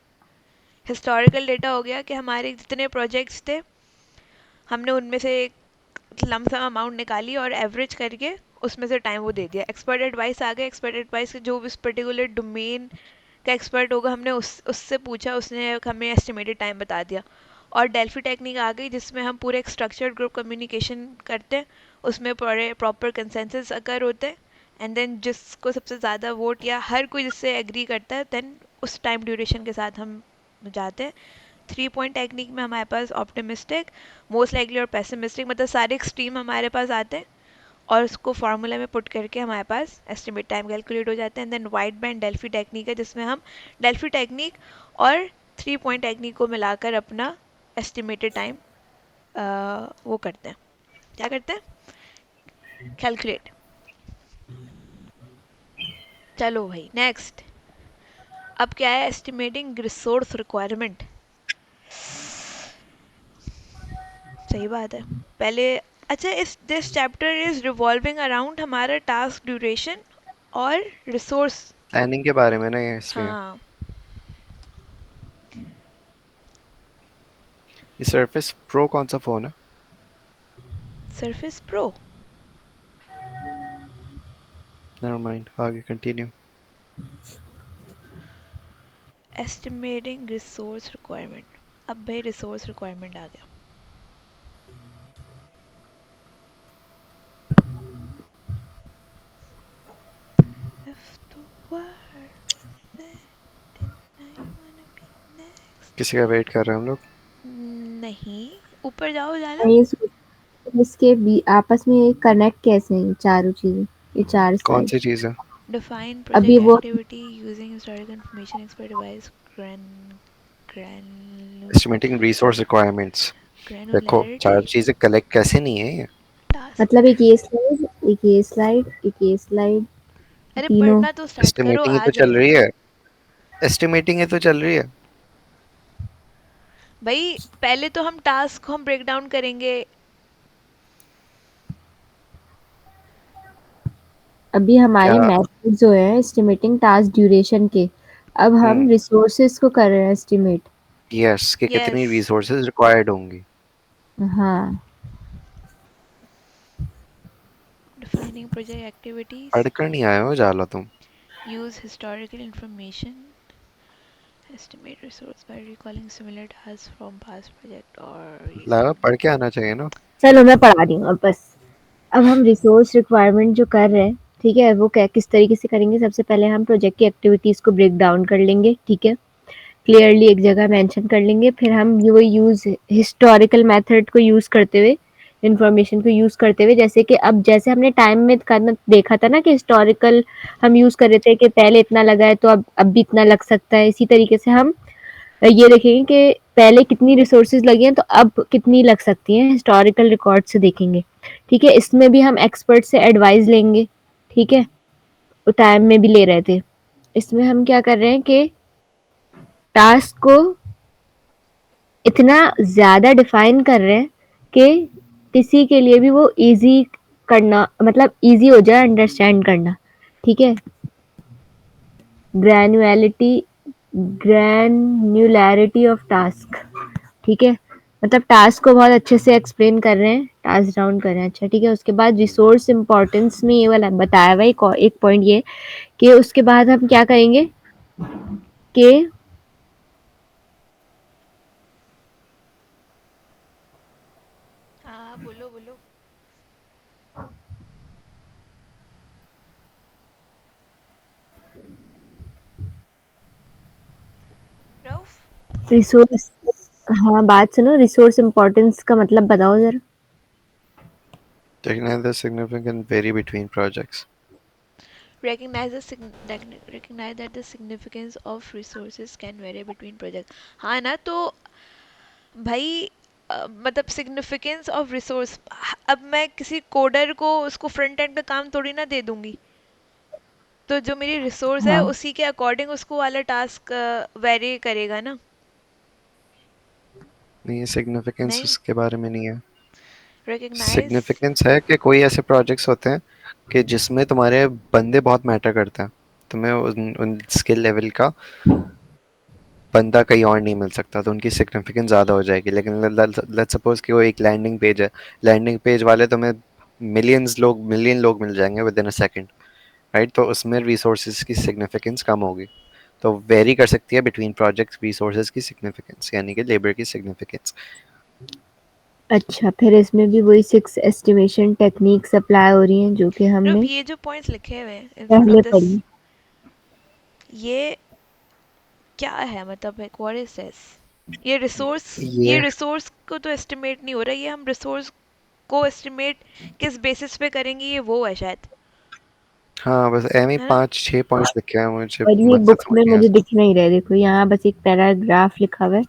हिस्टोरिकल डेटा हो गया कि हमारे जितने प्रोजेक्ट्स थे हमने उनमें से एक लमसम अमाउंट निकाली और एवरेज करके उसमें से टाइम वो दे दिया। एक्सपर्ट एडवाइस आ गया, एक्सपर्ट एडवाइस के जो उस पर्टिकुलर डोमेन का एक्सपर्ट होगा हमने उससे पूछा, उसने हमें एस्टिमेटेड टाइम बता दिया। और डेल्फी टेक्निक आ गई जिसमें हम पूरे एक स्ट्रक्चर्ड ग्रुप कम्युनिकेशन करते हैं, उसमें पूरे प्रॉपर कंसेंसस अकर होते हैं, एंड देन जिसको सबसे ज़्यादा वोट या हर कोई जिससे एग्री करता है देन उस टाइम ड्यूरेशन के साथ हम जाते हैं। 3 पॉइंट टेक्निक में हमारे पास ऑप्टिमिस्टिक, मोस्ट लाइकली और पेसिमिस्टिक, मतलब सारे एक्सट्रीम हमारे पास आते हैं और उसको फार्मूला में पुट करके हमारे पास एस्टिमेट टाइम कैलकुलेट हो जाते हैं। Then wideband Delphi technique है जिसमें हम डेल्फी टेक्निक और 3 पॉइंट टेक्निक को मिलाकर अपना एस्टिमेटेड टाइम वो करते हैं। क्या करते हैं? कैलकुलेट। चलो भाई नेक्स्ट। अब क्या है? Estimating resource requirement. सही बात है। पहले, अच्छा, इस this chapter is revolving around हमारा टास्क ड्यूरेशन और रिसोर्स। प्लानिंग के बारे में ना ये, इसलिए हाँ। ये सरफेस प्रो कौन सा फोन है? Surface pro. नेवर माइंड, आगे कंटिन्यू। Estimating resource requirement. अब भाई रिसोर्स रिक्वायरमेंट आ गया। If the world ended, I wanna be next. किसी का वेट कर रहे हैं हम लोग? नहीं, ऊपर जाओ ज़्यादा। मैं ये सोच इसके आपस में कनेक्ट कैसे हैं ये चारों चीजें, ये चार कौन स्लाइड। सी चीज़ है? Define अभी project वो activity using historical information, expert device, estimating resource requirements. देखो granularity, चार चीजें कलेक्ट कैसे नहीं है ये। task। मतलब एक ये स्लाइड, एक ये स्लाइड, एक ये स्लाइड, अरे तीनों। पढ़ना तो स्टार्ट करो, एस्टिमेटिंग ही आ तो चल जाएगा। रही है। एस्टिमेटिंग ही तो चल रही है। भाई पहले तो हम टास्क को हम ब्रेक डाउन करेंगे। अभी हमारे क्या? मेथड जो है एस्टिमेटिंग टास्क ड्यूरेशन के, अब हम रिसोर्सेज को कर रहे हैं एस्टिमेट। यस, कि यस। कितनी रिसोर्सेज रिक्वायर्ड होंगी। हाँ। डिफाइनिंग प्रोजेक्ट एक्टिविटीज, पढ़कर नहीं आए हो जाला तुम? Use historical information, estimate resource by recalling similar tasks from past project, और ये लगा सब। पढ़ के आना चाहिए ना। चलो मैं पढ़ा रही हूँ अब बस। अब हम रिसोर्स रिक्वायरमेंट जो कर रहे हैं, ठीक है, वो क्या किस तरीके से करेंगे। सबसे पहले हम प्रोजेक्ट की एक्टिविटीज को ब्रेक डाउन कर लेंगे, ठीक है, क्लियरली एक जगह मेंशन कर लेंगे। फिर हम वो यूज हिस्टोरिकल मेथड को यूज करते हुए, इंफॉर्मेशन को यूज करते हुए, जैसे कि अब जैसे हमने टाइम में करना देखा था ना कि हिस्टोरिकल हम यूज कर रहे थे कि पहले इतना लगा है तो अब भी इतना लग सकता है। इसी तरीके से हम ये देखेंगे कि पहले कितनी रिसोर्सेज लगी हैं तो अब कितनी लग सकती हैं, हिस्टोरिकल रिकॉर्ड से देखेंगे। ठीक है, इसमें भी हम एक्सपर्ट से एडवाइस लेंगे, ठीक है, वो टाइम में भी ले रहे थे। इसमें हम क्या कर रहे हैं कि टास्क को इतना ज़्यादा डिफाइन कर रहे हैं कि किसी के लिए भी वो इजी करना, मतलब इजी हो जाए अंडरस्टैंड करना, ठीक है। ग्रैनुअलिटी, ग्रैन्युलैरिटी ऑफ टास्क, ठीक है, मतलब टास्क को बहुत अच्छे से एक्सप्लेन कर रहे हैं, टास्क डाउन कर रहे हैं। अच्छा ठीक है, उसके बाद रिसोर्स इम्पोर्टेंस में ये वाला बताया हुआ एक पॉइंट ये कि उसके बाद हम क्या करेंगे कि हाँ बोलो बोलो। रऊफ। रिसोर्स, हाँ बात सुनो, रिसोर्स इम्पोर्टेंस का मतलब बताओ जरा। Technically, the significant vary between projects. recognize that the significance of resources can vary between projects. हाँ ना, तो भाई मतलब सिग्निफिकेंस ऑफ रिसोर्स, अब मैं किसी कोडर को उसको फ्रंट एंड का काम थोड़ी ना दे दूंगी, तो जो मेरी रिसोर्स है हाँ। उसी के अकॉर्डिंग उसको वाला टास्क वेरी करेगा ना। नहीं, ये सिग्निफिकेंस नहीं, उसके बारे में नहीं है। रिकग्नाइज। सिग्निफिकेंस है कि कोई ऐसे प्रोजेक्ट्स होते हैं कि जिसमें तुम्हारे बंदे बहुत मैटर करते हैं, तुम्हें उन स्किल लेवल का बंदा कहीं और नहीं मिल सकता, तो उनकी सिग्निफिकेंस ज़्यादा हो जाएगी। लेकिन लेट्स सपोज कि वो एक लैंडिंग पेज है, लैंडिंग पेज वाले तुम्हें मिलियन लोग मिल जाएंगे with in a second, right? तो उसमें रिसोर्सेज की सिग्निफिकेंस कम होगी। तो वेरी कर सकती है बिटवीन प्रोजेक्ट रिसोर्सेज की सिग्निफिकेंस, यानी कि लेबर की सिग्निफिकेंस। अच्छा, फिर इसमें भी वही 6 एस्टिमेशन टेक्निक्स अप्लाई हो रही हैं जो कि रूप, हमने ये जो पॉइंट्स लिखे हुए हैं इन फ्रंट ऑफ पहले दिस, पढ़ी। ये क्या है, मतलब है व्हाट इज दिस? ये रिसोर्स, ये ये रिसोर्स को तो एस्टिमेट नहीं हो रहा, ये हम रिसोर्स को एस्टिमेट किस बेसिस पे करेंगे, ये वो है शायद, हाँ, बस एम ही है ना? 5-6 पॉइंट्स लिखे हैं, मुझे और ये मकसद बुक्स समझ में नहीं आया। मुझे दिख नहीं रहे, देखो यहाँ बस एक पैराग्राफ लिखा हुआ है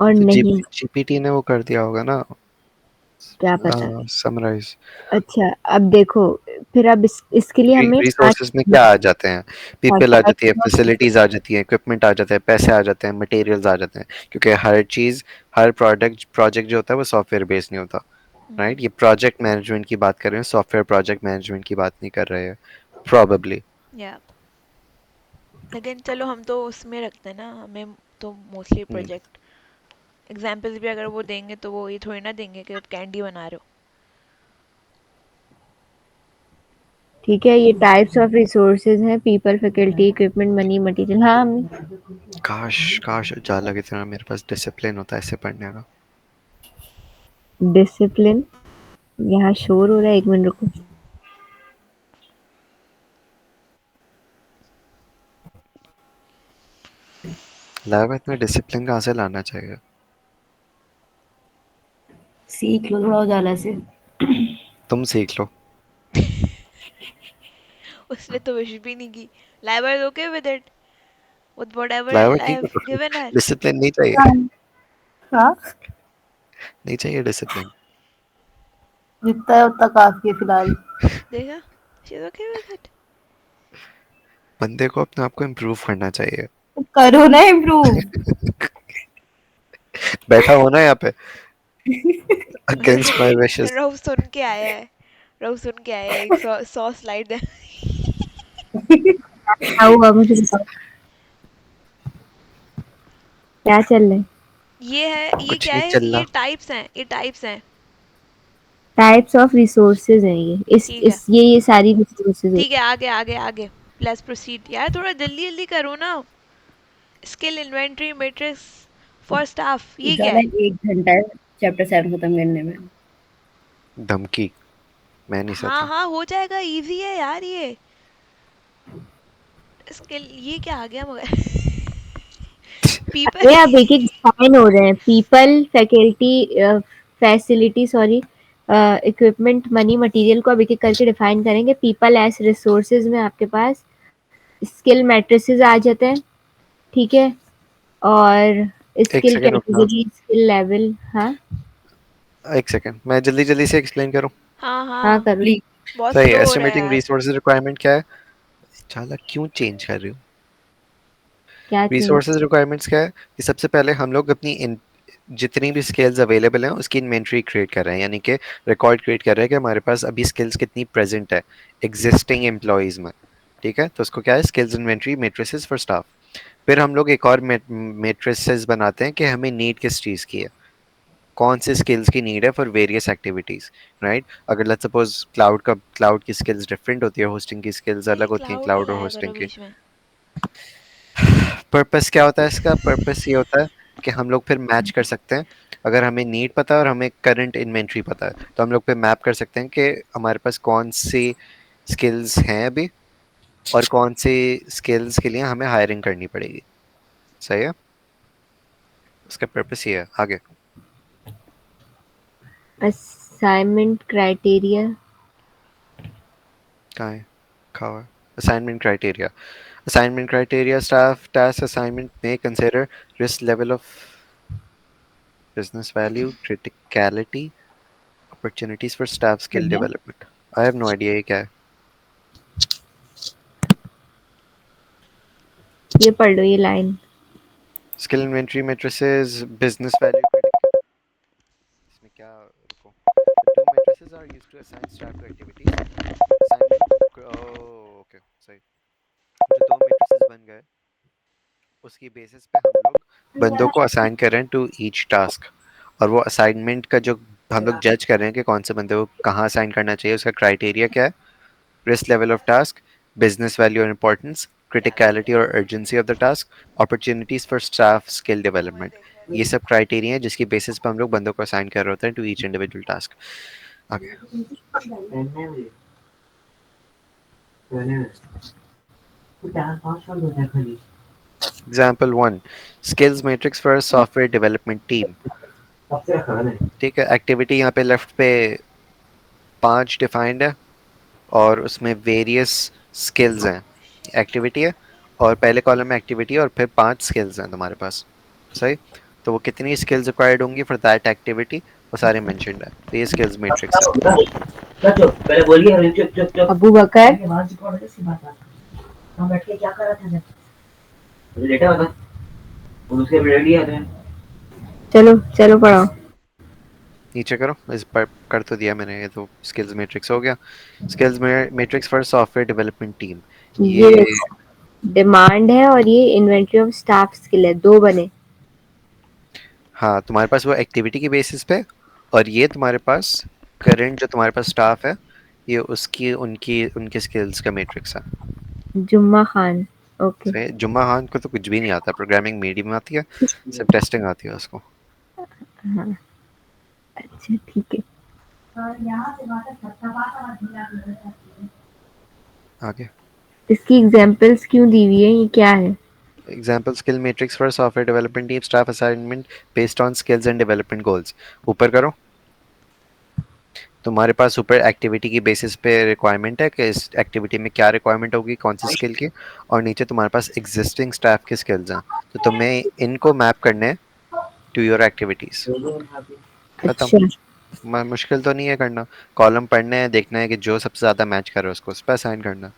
और तो नहीं। जीपीटी ने वो कर दिया होगा ना, क्या पता। समराइज। अच्छा, अब देखो, फिर अब इसके लिए हमें 5 रिसोर्सेज में क्या आ जाते हैं? पीपल आ जाती है, फैसिलिटीज आ जाती है, इक्विपमेंट आ जाता है, पैसे आ जाते हैं, मटेरियल्स आ जाते हैं, क्योंकि हर चीज, हर प्रोजेक्ट जो होता है वो सॉफ्टवेयर बेस्ड नहीं होता, राइट? ये प्रोजेक्ट मैनेजमेंट की बात कर रहे हैं, सॉफ्टवेयर प्रोजेक्ट मैनेजमेंट की बात नहीं कर रहे हैं प्रोबेबली। या लेकिन चलो हम तो उसमें रखते हैं ना, हमें तो मोस्टली प्रोजेक्ट एग्जाम्पल्स भी अगर वो देंगे तो वो ये थोड़ी ना देंगे कि आप कैंडी बना रहे हो। ठीक है, ये टाइप्स ऑफ रिसोर्सेज हैं, people, faculty, equipment, money, material. हाँ, हमने काश काश जाला की तरह मेरे पास डिसिप्लिन होता ऐसे पढ़ने का। डिसिप्लिन, यहाँ शोर हो रहा है, 1 मिनट रुको। लैब में इतना डिसिप्लिन कहाँ से लाना चाहिए? सीख लो थोड़ा उजाला से। तुम सीख लो। उसने तो विश भी नहीं की। लाइवर okay with it, with whatever lab I ठीक हैव है, गिवन हर। डिसिप्लिन नहीं चाहिए, हाँ। हाँ, नहीं चाहिए डिसिप्लिन। जितना है उतना काफी है फिलहाल। देखा, she is okay with it. बंदे को अपने आप को इम्प्रूव करना चाहिए। तो करो ना इम्प्रूव। बैठा हो ना यहाँ पे अगेंस्ट माय विशेस। रव सुन के आया है, रव सुन के आया है, एक सौ सौ स्लाइड है। क्या हुआ मुझे बताओ, क्या चल रहा है? ये है, ये कुछ क्या नहीं है, चल ये रहा। टाइप्स हैं, ये टाइप्स हैं। टाइप्स ऑफ रिसोर्सेज हैं ये, ठीक है, ये सारी रिसोर्सेज ठीक है, होती आगे आगे आगे। लेट्स प्रोसीड यार, थोड़ा जल्दी जल्दी करो ना। Skill inventory matrix for staff, ये क्या उजाला है? 1 घंटा है चैप्टर 7 खत्म करने में। धमकी, मैं नहीं हाँ सहता। हाँ, हो जाएगा, इजी है यार ये। स्किल, ये क्या आ गया मगर? है। पीपल। अरे अब एक एक डिफाइन हो रहे हैं, people, faculty, facility, sorry, equipment, money, material को अब एक एक करके डिफाइन करेंगे। पीपल एज रिसोर्सेज में आपके पास स्किल मैट्रिसेस आ जाते हैं, ठीक है, और एक स्किल सेकंड रुकना, कैटेगरी, स्किल लेवल। हाँ, एक सेकंड, मैं जल्दी जल्दी से एक्सप्लेन करूँ। हाँ हाँ हाँ, करो। प्लीज। बहुत सही, स्लो हो रहा है एस्टिमेटिंग यार। रिसोर्सेज रिक्वायरमेंट क्या है? चाला क्यों चेंज कर रही हूँ? क्या चेंज? रिसोर्सेज रिक्वायरमेंट्स क्या है कि सबसे पहले हम लोग अपनी जितनी भी स्किल्स अवेलेबल हैं उसकी इन्वेंट्री क्रिएट कर रहे हैं, यानी कि रिकॉर्ड क्रिएट कर रहे हैं कि हमारे पास अभी स्किल्स कितनी प्रेजेंट है एग्जिस्टिंग एम्प्लॉयज में। ठीक है, तो उसको क्या है, skills inventory matrices for staff. फिर हम लोग एक और मेट्रिसेस बनाते हैं कि हमें नीड किस चीज़ की है, कौन से स्किल्स की नीड है फॉर वेरियस एक्टिविटीज, राइट? अगर लेट्स सपोज क्लाउड की स्किल्स डिफरेंट होती है, होस्टिंग की स्किल्स भाई अलग होती हैं, क्लाउड ना क्लाउड और लाया करो होस्टिंग की। बीच में। पर्पस क्या होता है इसका? पर्पस ये होता है कि हम लोग फिर मैच कर सकते हैं, अगर हमें नीड पता है और हमें करंट इन्वेंट्री पता है तो हम लोग पे मैप कर सकते हैं कि हमारे पास कौन सी स्किल्स हैं अभी और कौन सी स्किल्स के लिए हमें हायरिंग करनी पड़ेगी। सही है, उसका पर्पस ये है। आगे असाइनमेंट क्राइटेरिया, कहाँ है? कहाँ हुआ है? Assignment criteria. Assignment criteria, staff task assignment may consider risk level of business value, criticality, opportunities for staff skill development. I have no idea ये क्या है. ये पढ़ लो ये line. Skill inventory matrices, business value critical. इसमें क्या रुको. The two matrices are used to assign staff to activities. Assignment. Oh, okay. सही. जो दो matrices बन गए उसकी बेसिस पे हम लोग बंदों को असाइन कर रहे हैं टू ईच टास्क. और वो असाइनमेंट का जो हम लोग जज कर रहे हैं कि कौन से बंदे को कहाँ असाइन करना चाहिए, उसका क्राइटेरिया क्या है. Risk level of task, business value और इंपॉर्टेंस, क्रिटिकलिटी और urgency of the task, opportunities for staff skill development. ये सब क्राइटेरिया है जिसकी बेसिस पे हम लोग बंदों को असाइन कर रहे होते हैं टू ईच इंडिविजुअल टास्क. आगे. Example 1, skills matrix for software development team. ठीक है. एक्टिविटी यहाँ पे लेफ्ट पे 5 डिफाइंड है और उसमें वेरियस स्किल्स हैं. एक्टिविटी है और पहले कॉलम में एक्टिविटी है और फिर 5 स्किल्स हैं तुम्हारे पास. सही. तो वो कितनी स्किल्स रिक्वायर्ड होंगी फॉर दैट एक्टिविटी वो सारे मेंशन्ड है. तो ये स्किल्स मैट्रिक्स है. पहले बोलिए चुप चुप चुप। अबू बकर हम बैठ के क्या कर रहा था? मुझे लेटा हुआ था। और उसके ब्रेड लिया था। चलो चलो पढ़ाओ। नीचे करो. इस पर कर तो दिया मैंने. ये तो स्किल्स मैट्रिक्स हो गया. Skills matrix for software development team. ये ये डिमांड है और ये इन्वेंटरी ऑफ स्टाफ स्किल है, दो बने। हाँ तुम्हारे पास वो एक्टिविटी की बेसिस पे और ये तुम्हारे पास करंट जो तुम्हारे पास स्टाफ है ये उसकी उनकी उनके स्किल्स का मैट्रिक्स है. जुम्मा खान। ओके। सही. जुम्मा खान को तो कुछ भी नहीं आता. प्रोग्रामिंग मीडियम आती है, सिर्फ टेस्टिंग आती है उसको. हाँ अच्छा ठीक है। आगे. इसकी एग्जांपल्स क्यों दी हुई है, ये क्या है? Example skill matrix for software development team staff assignment based on skills and development goals. ऊपर करो. तुम्हारे पास ऊपर एक्टिविटी की बेसिस पे रिक्वायरमेंट है कि इस एक्टिविटी में क्या रिक्वायरमेंट होगी कौन सी स्किल की. और नीचे तुम्हारे पास एग्जिस्टिंग स्टाफ की स्किल्स हैं. तो तुम्हें इनको मैप करने हैं टू योर एक्टिविटीज. खत्म. अच्छा मुश्किल तो नहीं है करना. कॉलम पढ़ने हैं, देखना है कि जो सबसे ज्यादा मैच कर रहा है उसको उस पर असाइन करना.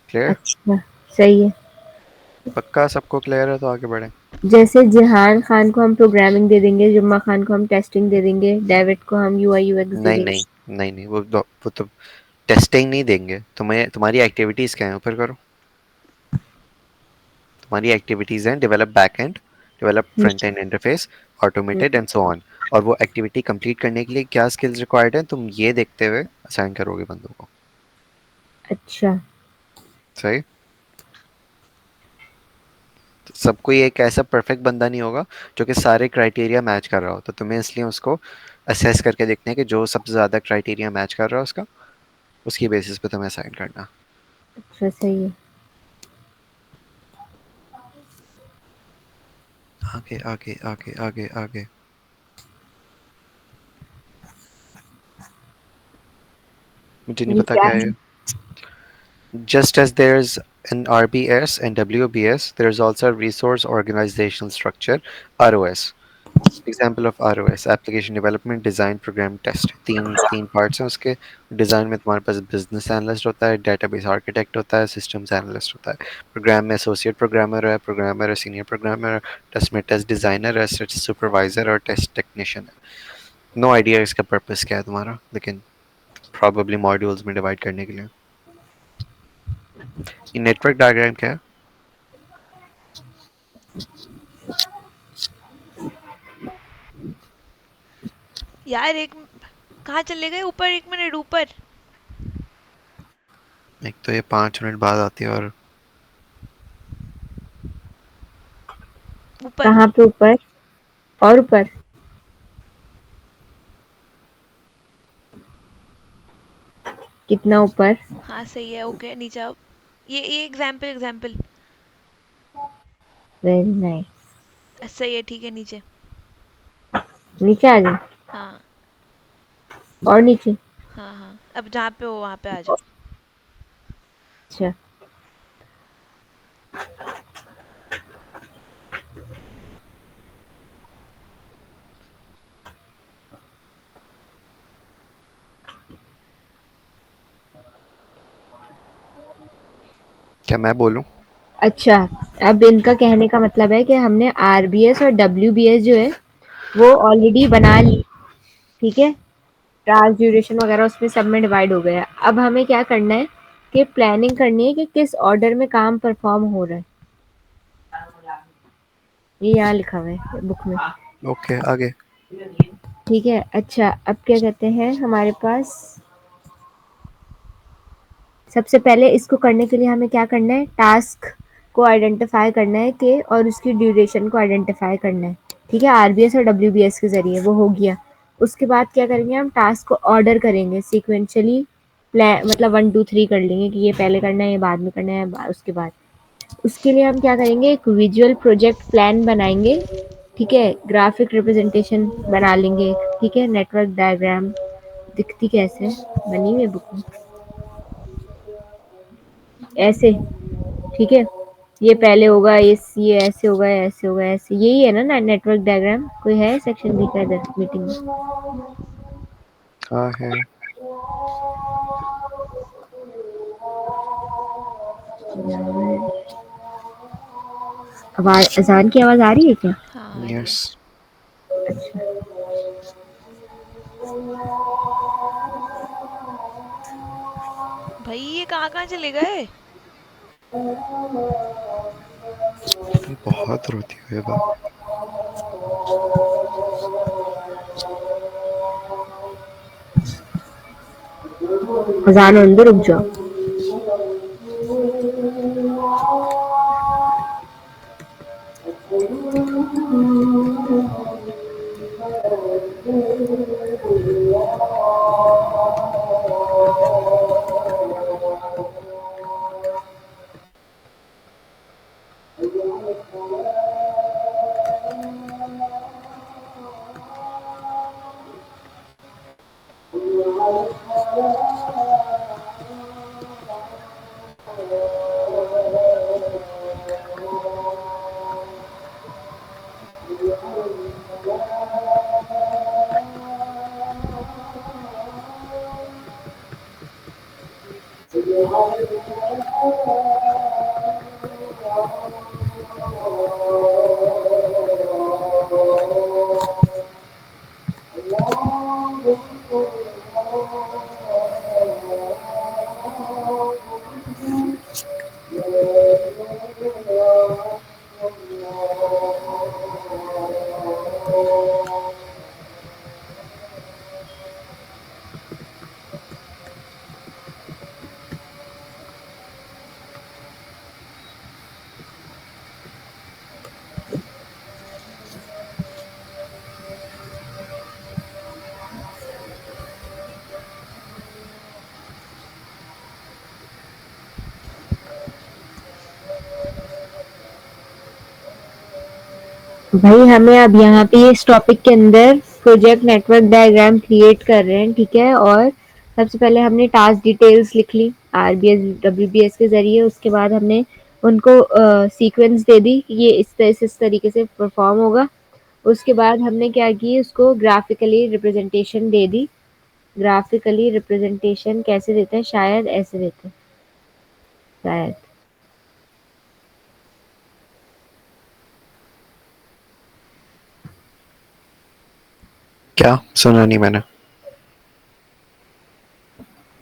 क्लियर. अच्छा सही है। पक्का सबको क्लियर है तो आगे बढ़े. जैसे जिहान खान को हम प्रोग्रामिंग दे देंगे, जुम्मा खान को हम टेस्टिंग दे देंगे, डेविड को हम यूआई यूएक्स दे नहीं देंगे। नहीं नहीं नहीं वो तो टेस्टिंग नहीं देंगे तुम्हें. तुम्हारी एक्टिविटीज क्या है ऊपर करो. तुम्हारी एक्टिविटीज हैं develop back and, develop front end interface, automated and so on. और वो एक्टिविटी कंप्लीट करने के लिए क्या स्किल्स रिक्वायर्ड हैं तुम ये देखते हुए असाइन करोगे बंदों को. अच्छा सही. तो सब कोई एक ऐसा परफेक्ट बंदा नहीं होगा जो कि सारे क्राइटेरिया मैच कर रहा हो. तो तुम्हें इसलिए उसको असेस करके देखना है कि जो सबसे ज्यादा क्राइटेरिया मैच कर रहा है उसका उसकी बेसिस पे तुम्हें असाइन करना. अच्छा सही है। आगे आगे आगे आगे आगे. मुझे नहीं ये पता क्या क्या है? है. Just as there's an RBS and WBS, there's also a resource organizational structure, ROS. Example of ROS: application development, design, program, test. तीन parts हैं उसके. डिज़ाइन में तुम्हारे पास बिजनेस एनालिस्ट होता है, डेटाबेस आर्किटेक्ट होता है, सिस्टम्स एनालिस्ट होता है. प्रोग्राम में एसोसिएट प्रोग्रामर है, सीनियर प्रोग्रामर. टेस्ट में टेस्ट डिज़ाइनर है, टेस्ट सुपरवाइजर और टेस्ट टेक्नीशियन है. नो आइडिया इसका पर्पस क्या है तुम्हारा, लेकिन प्रॉबेबली मॉड्यूल्स में डिवाइड करने के लिए. ये नेटवर्क डायग्राम क्या है? यार एक कहाँ चले गए? ऊपर, 1 मिनट ऊपर. एक तो ये 5 मिनट बाद आती है और ऊपर. कहाँ पे ऊपर? और ऊपर? कितना ऊपर? हाँ सही है. ओके नीचे आओ. ये एग्जाम्पल एग्जाम्पल. Very nice. सही है. ठीक है नीचे. नीचे आ जाओ। हाँ और नीचे? हाँ हाँ. अब जहाँ पे हो वहाँ पे आ जाओ. अच्छा क्या मैं बोलूं? अच्छा, अब इनका कहने का मतलब है कि हमने आरबीएस और डब्ल्यूबीएस जो है वो ऑलरेडी बना ली, ठीक है, टास्क ड्यूरेशन वगैरह उसमें सब में डिवाइड हो गया। अब हमें क्या करना है कि प्लानिंग करनी है कि किस ऑर्डर में काम परफॉर्म हो रहा है। ये यहाँ लिखा हुआ है बुक में। ओके, आगे। ठीक है, अच्छा अब क्या कहते हैं हमारे पास, सबसे पहले इसको करने के लिए हमें क्या करना है, टास्क को आइडेंटिफाई करना है कि और उसकी ड्यूरेशन को आइडेंटिफाई करना है, ठीक है, आरबीएस और डब्ल्यूबीएस के जरिए वो हो गया। उसके बाद क्या करेंगे, हम टास्क को ऑर्डर करेंगे सीक्वेंशियली, प्लान मतलब 1 2 3 कर लेंगे कि ये पहले करना है, ये बाद में करना है, उसके बाद उसके लिए हम क्या करेंगे, एक विजुअल प्रोजेक्ट प्लान बनाएंगे, ठीक है, ग्राफिक रिप्रेजेंटेशन बना लेंगे, ठीक है, नेटवर्क डायग्राम दिखती कैसे है? बनी हुई है बुक में ऐसे, ठीक है, ये पहले होगा, ये ऐसे होगा, ऐसे होगा, ऐसे, यही है ना नेटवर्क डायग्राम? कोई है सेक्शन दिखा इधर मीटिंग में? हाँ है। आवाज, अजान की आवाज आ रही है क्या? हाँ आ रही यस। है। भाई ये कहाँ कहाँ चले गए? ये बहुत रोती हुई बात। अजान अंदर, रुक जाओ। भाई हमें अब यहाँ पे इस टॉपिक के अंदर प्रोजेक्ट नेटवर्क डायग्राम क्रिएट कर रहे हैं, ठीक है, और सबसे पहले हमने टास्क डिटेल्स लिख ली आरबीएस डब्ल्यूबीएस के जरिए, उसके बाद हमने उनको सीक्वेंस दे दी कि ये इस तरीके से परफॉर्म होगा। उसके बाद हमने क्या की, उसको ग्राफिकली रिप्रेजेंटेशन दे दी। ग्राफिकली रिप्रेजेंटेशन कैसे देते हैं, शायद ऐसे देते हैं, शायद। क्या सुना नहीं मैंने?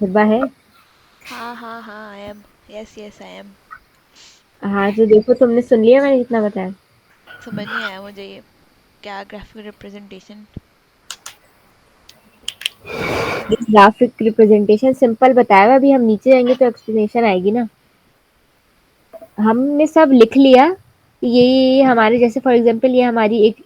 हिब्बा है? हाँ हाँ हाँ I am. Yes yes I am. हाँ तो देखो, तुमने सुन लिया मैंने कितना बताया? समझ नहीं आया मुझे ये क्या graphic representation. Graphic representation simple बताया हुआ, अभी हम नीचे जाएंगे तो एक्सप्लेनेशन आएगी ना। हमने सब लिख लिया कि ये हमारे, जैसे फॉर एग्जांपल ये हमारी एक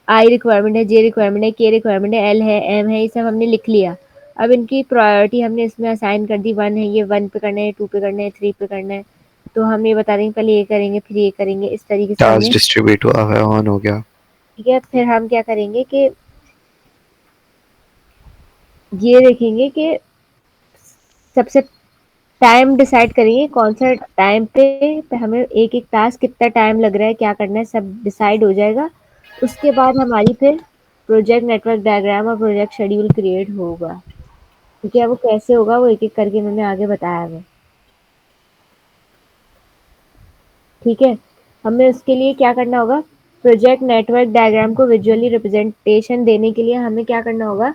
आई रिक्वायरमेंट है, जे रिक्वायरमेंट है, के रिक्वायरमेंट है, एल है, एम है, ये सब हमने लिख लिया। अब इनकी प्रायोरिटी हमने इसमें असाइन कर दी, 1 है, ये 1 पे करना है, 2 पे करना है, 3 पे करना है। तो हम ये बता देंगे पहले ये करेंगे, फिर ये करेंगे, इस तरीके से टास्क हमने, डिस्ट्रीब्यूट हुआ है, ऑन हो गया। ठीक है। फिर हम क्या करेंगे कि ये देखेंगे कि सबसे टाइम डिसाइड करेंगे कौन सा टाइम पे हमें एक एक टास्क कितना टाइम लग रहा है, क्या करना है, सब डिसाइड हो जाएगा। उसके बाद हमारी फिर प्रोजेक्ट नेटवर्क डायग्राम और प्रोजेक्ट शेड्यूल क्रिएट होगा। ठीक है, वो कैसे होगा वो एक एक करके मैंने आगे बताया है। ठीक है, हमें उसके लिए क्या करना होगा, प्रोजेक्ट नेटवर्क डायग्राम को विजुअली रिप्रेजेंटेशन देने के लिए हमें क्या करना होगा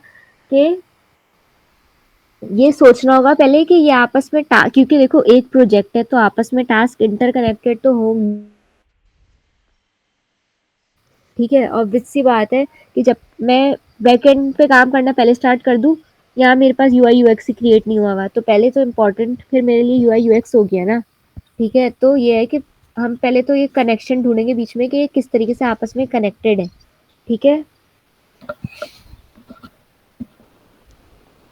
कि ये सोचना होगा पहले कि ये आपस में क्योंकि देखो एक प्रोजेक्ट है तो आपस में टास्क इंटरकनेक्टेड तो होंगे। ठीक है, ऑब्वियस सी बात है कि जब मैं बैकएंड पे काम करना पहले स्टार्ट कर दूं, यहाँ मेरे पास यूआई यूएक्स ही क्रिएट नहीं हुआ हुआ, तो पहले तो इम्पोर्टेंट फिर मेरे लिए यूआई यूएक्स हो गया ना। ठीक है, तो ये है कि हम पहले तो ये कनेक्शन ढूंढेंगे बीच में कि ये किस तरीके से आपस में कनेक्टेड है। ठीक है,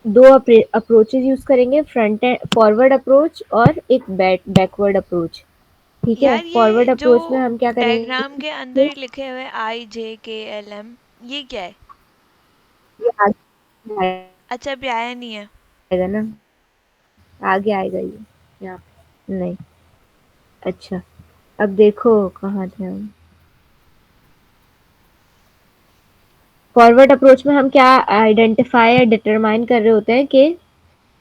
दो अप्रोचेज यूज करेंगे, फ्रंट एंड फॉरवर्ड अप्रोच और एक बैकवर्ड अप्रोच। ठीक है, यार फॉरवर्ड ये जो अप्रोच में हम क्या डायग्राम के अंदर करेंगे, ही लिखे हुए IJKLM, ये क्या है? ये आगे अच्छा अभी आया नहीं है। आएगा ना, आगे आएगा ये यहाँ पे। नहीं, अच्छा, अब देखो कहाँ थे हम। फॉरवर्ड अप्रोच में हम क्या आइडेंटिफाई या डिटरमाइन कर रहे होते हैं कि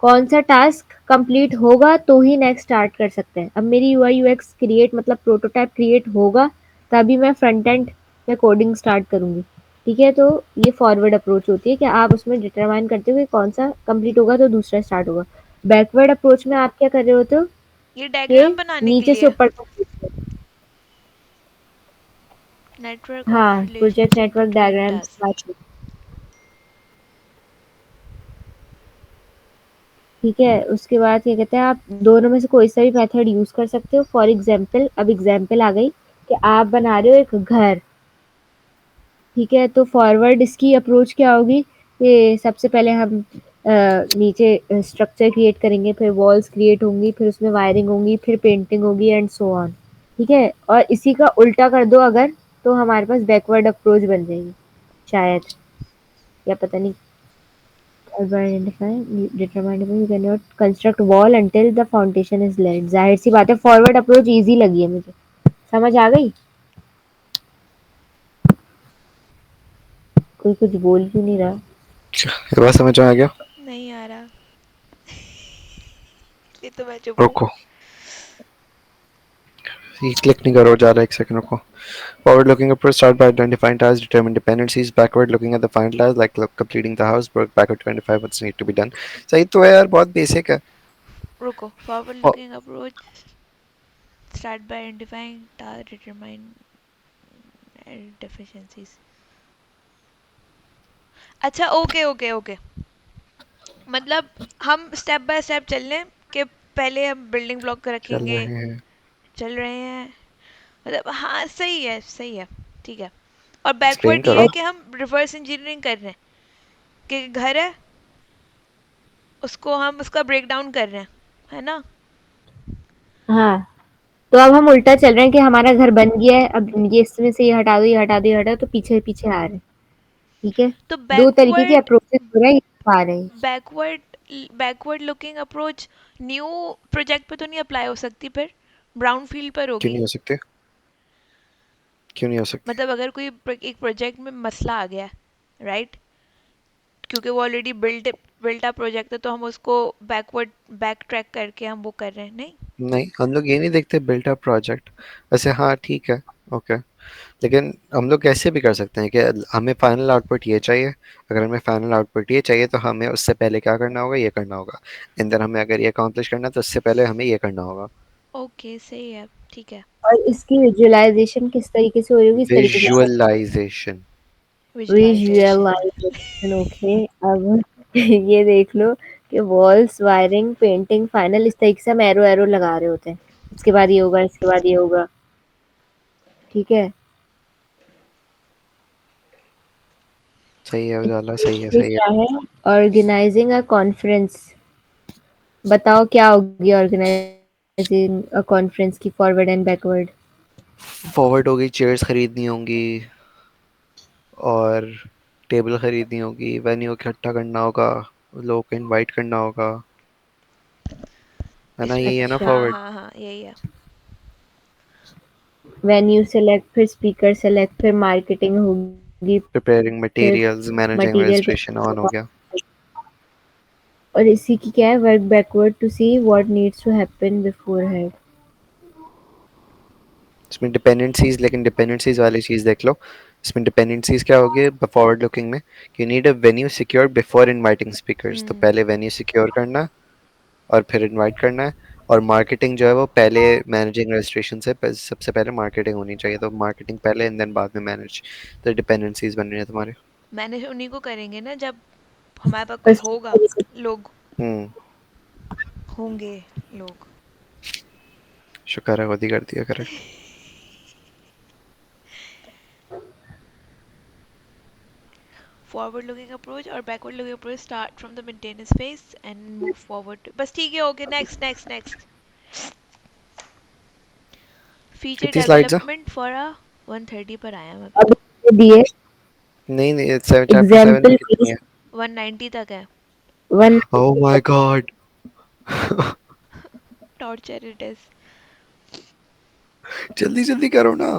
कौन सा टास्क कंप्लीट होगा तो ही नेक्स्ट स्टार्ट कर सकते हैं। अब मेरी यूआई यूएक्स क्रिएट मतलब प्रोटोटाइप क्रिएट होगा तभी मैं फ्रंट एंड में कोडिंग स्टार्ट करूंगी। ठीक है, तो ये फॉरवर्ड अप्रोच होती है कि आप उसमें डिटरमाइन करते हो कि कौन सा कंप्लीट होगा तो दूसरा स्टार्ट होगा। बैकवर्ड अप्रोच में आप क्या कर रहे होते हो ये कि डायग्राम बनाने के नीचे से लिए ऊपर तक देखते हो। नेटवर्क ऑफ हाँ, project relationship network between diagram की टास्क। बात की। ठीक है, उसके बाद क्या कहते हैं, आप दोनों में से कोई सा भी मेथड यूज कर सकते हो। फॉर एग्जाम्पल, अब एग्जाम्पल आ गई कि आप बना रहे हो एक घर। ठीक है, तो फॉरवर्ड इसकी अप्रोच क्या होगी कि सबसे पहले हम नीचे स्ट्रक्चर क्रिएट करेंगे, फिर वॉल्स क्रिएट होंगी, फिर उसमें वायरिंग होंगी, फिर पेंटिंग होगी एंड सो ऑन। ठीक है, और इसी का उल्टा कर दो अगर, तो हमारे पास बैकवर्ड अप्रोच बन जाएगी शायद, या पता नहीं। identify determine you cannot construct wall until the foundation is laid। जाहिर सी बात है फॉरवर्ड अप्रोच इजी लगी है मुझे, समझ आ गई? कोई कुछ बोल क्यों नहीं रहा? ये बात समझ में आ गया? नहीं आ रहा, इसलिए तो मैं चुप हूँ। रुको, ये क्लिक नहीं करो, जा रहा है, एक सेकंड रुको। Forward looking approach start by identifying tasks, determine dependencies. Backward looking at the final task like completing the house, work backward to identify what's need to be done. सही तो है यार, बहुत बेसिक है। रुको, फॉरवर्ड और looking approach start by identifying task, determine deficiencies. अच्छा okay okay okay, मतलब हम स्टेप बाय स्टेप चल लें कि पहले हम बिल्डिंग ब्लॉक चल रखेंगे। रहे हैं। चल रहे हैं, मतलब हाँ सही है सही है। ठीक है, और एक्सप्लेन बैकवर्ड ये करो। है कि हम रिवर्स इंजीनियरिंग कर रहे हैं कि घर है, उसको हम उसका ब्रेक डाउन कर रहे हैं, है ना? हाँ, तो अब हम उल्टा चल रहे हैं कि हमारा घर बन गया है, अब ये इसमें से ये हटा दो, ये हटा दो, ये हटा दो, तो पीछे पीछे आ रहे हैं। ठीक है, तो दो तरीके के बैकवर्ड अप्रोचेस हो रहे हैं, ये आ रहे हैं। Backward backward looking approach new project पे तो नहीं अप्लाई हो सकती, फिर ब्राउन फील्ड पर क्यों होगी। नहीं हो सकते? क्यों नहीं हो सकते? मतलब अगर कोई एक प्रोजेक्ट में मसला आ गया, राइट, क्योंकि वो ऑलरेडी बिल्ट अप प्रोजेक्ट है, तो हम उसको बैक ट्रैक करके हम वो कर रहे हैं, नहीं? नहीं, हम लोग ये नहीं देखते बिल्ट अप प्रोजेक्ट। वैसे हाँ ठीक है, ओके। लेकिन हम लोग कैसे भी कर सकते हैं कि हमें फाइनल आउटपुट ये चाहिए। अगर हमें फाइनल आउटपुट ये चाहिए तो हमें उससे पहले क्या करना होगा, ये करना होगा। अंदर हमें अगर ये अकॉम्प्लिश करना है तो उससे पहले हमें ये करना होगा। ओके सही है, ठीक है। और इसकी विजुअलाइजेशन किस तरीके से हो रही होगी, इस तरीके से विजुअलाइजेशन। विजुअलाइजेशन। विजुअलाइजेशन। ओके, अब ये देख लो कि वॉल्स, वायरिंग, पेंटिंग, फाइनल, इस तरीके से हम एरो एरो लगा रहे होते हैं। इसके बाद ये होगा, इसके बाद ये होगा। ठीक है, सही है उजाला, सही है ये सही है। क्या है, ऑर्गेनाइजिंग अ कॉन्फ्रेंस। बताओ क्या होगी ऑर्गेनाइजिंग अ कॉन्फ्रेंस की फॉरवर्ड एंड बैकवर्ड? फॉरवर्ड हो गई, चेयर्स खरीदनी होंगी और टेबल खरीदनी होगी, वेन्यू इकट्ठा करना होगा, लोग को इनवाइट करना होगा। है ना, इसमें यही है ना अच्छा, हाँ फॉरवर्ड। हाँ हाँ यही है। वेन्यू सेलेक्ट, फिर स्पीकर सेलेक्ट, फिर मार्केटिंग होगी, प्रिपेयरिंग फिर materials, managing material, registration on हो गया। और इसी की क्या है, work backward to see what needs to happen before head. इसमें डिपेंडेंसीज, लेकिन डिपेंडेंसीज वाली चीज़ देख लो। इसमें डिपेंडेंसीज क्या होगी फॉरवर्ड लुकिंग में, you need a venue secure before inviting speakers, तो हम्म। पहले वेन्यू सिक्योर करना है और फिर इनवाइट करना है। और मार्केटिंग जो है वो पहले मैनेजिंग रजिस्ट्रेशन से सबसे पहले मार्केटिंग होनी चाहिए, तो मार्केटिंग पहले एंड देन बाद में मैनेज। तो डिपेंडेंसीज बन रही है तुम्हारे। मैनेज उन्हीं को करेंगे ना जब हमारे पास कुछ बस होगा, लोग हम्म। होंगे, लोग। शुक्र है खुद ही कर दिया करे। फॉरवर्ड लुकिंग अप्रोच और backward looking approach start from the maintenance phase and move forward. बस ठीक है, okay, next next next. Feature कितनी स्लाइड्स है? डेवलपमेंट फॉर अ 130 पर आया हम अभी। अब दिए नहीं नहीं, चैप्टर 7 में एग्जाम्पल कितनी है? 190 तक है। One. Oh my God. Torture it is. जल्दी जल्दी करो ना।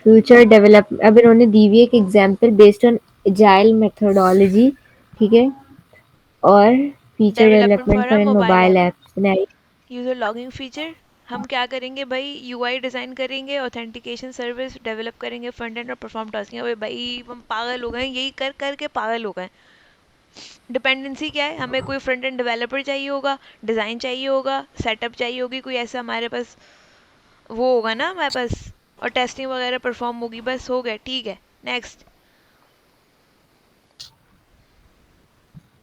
फ्यूचर डेवलप, अब इन्होंने दी हुई है एक example based on agile methodology, ठीक है, और feature development development for a for an mobile mobile app. App. User logging feature. हम क्या करेंगे भाई, यूआई डिजाइन करेंगे, ऑथेंटिकेशन सर्विस डेवलप करेंगे, फ्रंट एंड और परफॉर्म टास्किंग। अबे भाई हम पागल हो गए, यही कर करके पागल हो गए। डिपेंडेंसी क्या है, हमें कोई फ्रंट एंड डेवलपर चाहिए होगा, डिज़ाइन चाहिए होगा, सेटअप चाहिए होगी, कोई ऐसा हमारे पास वो होगा ना हमारे पास, और टेस्टिंग वगैरह परफॉर्म होगी, बस हो गया, ठीक है। नेक्स्ट।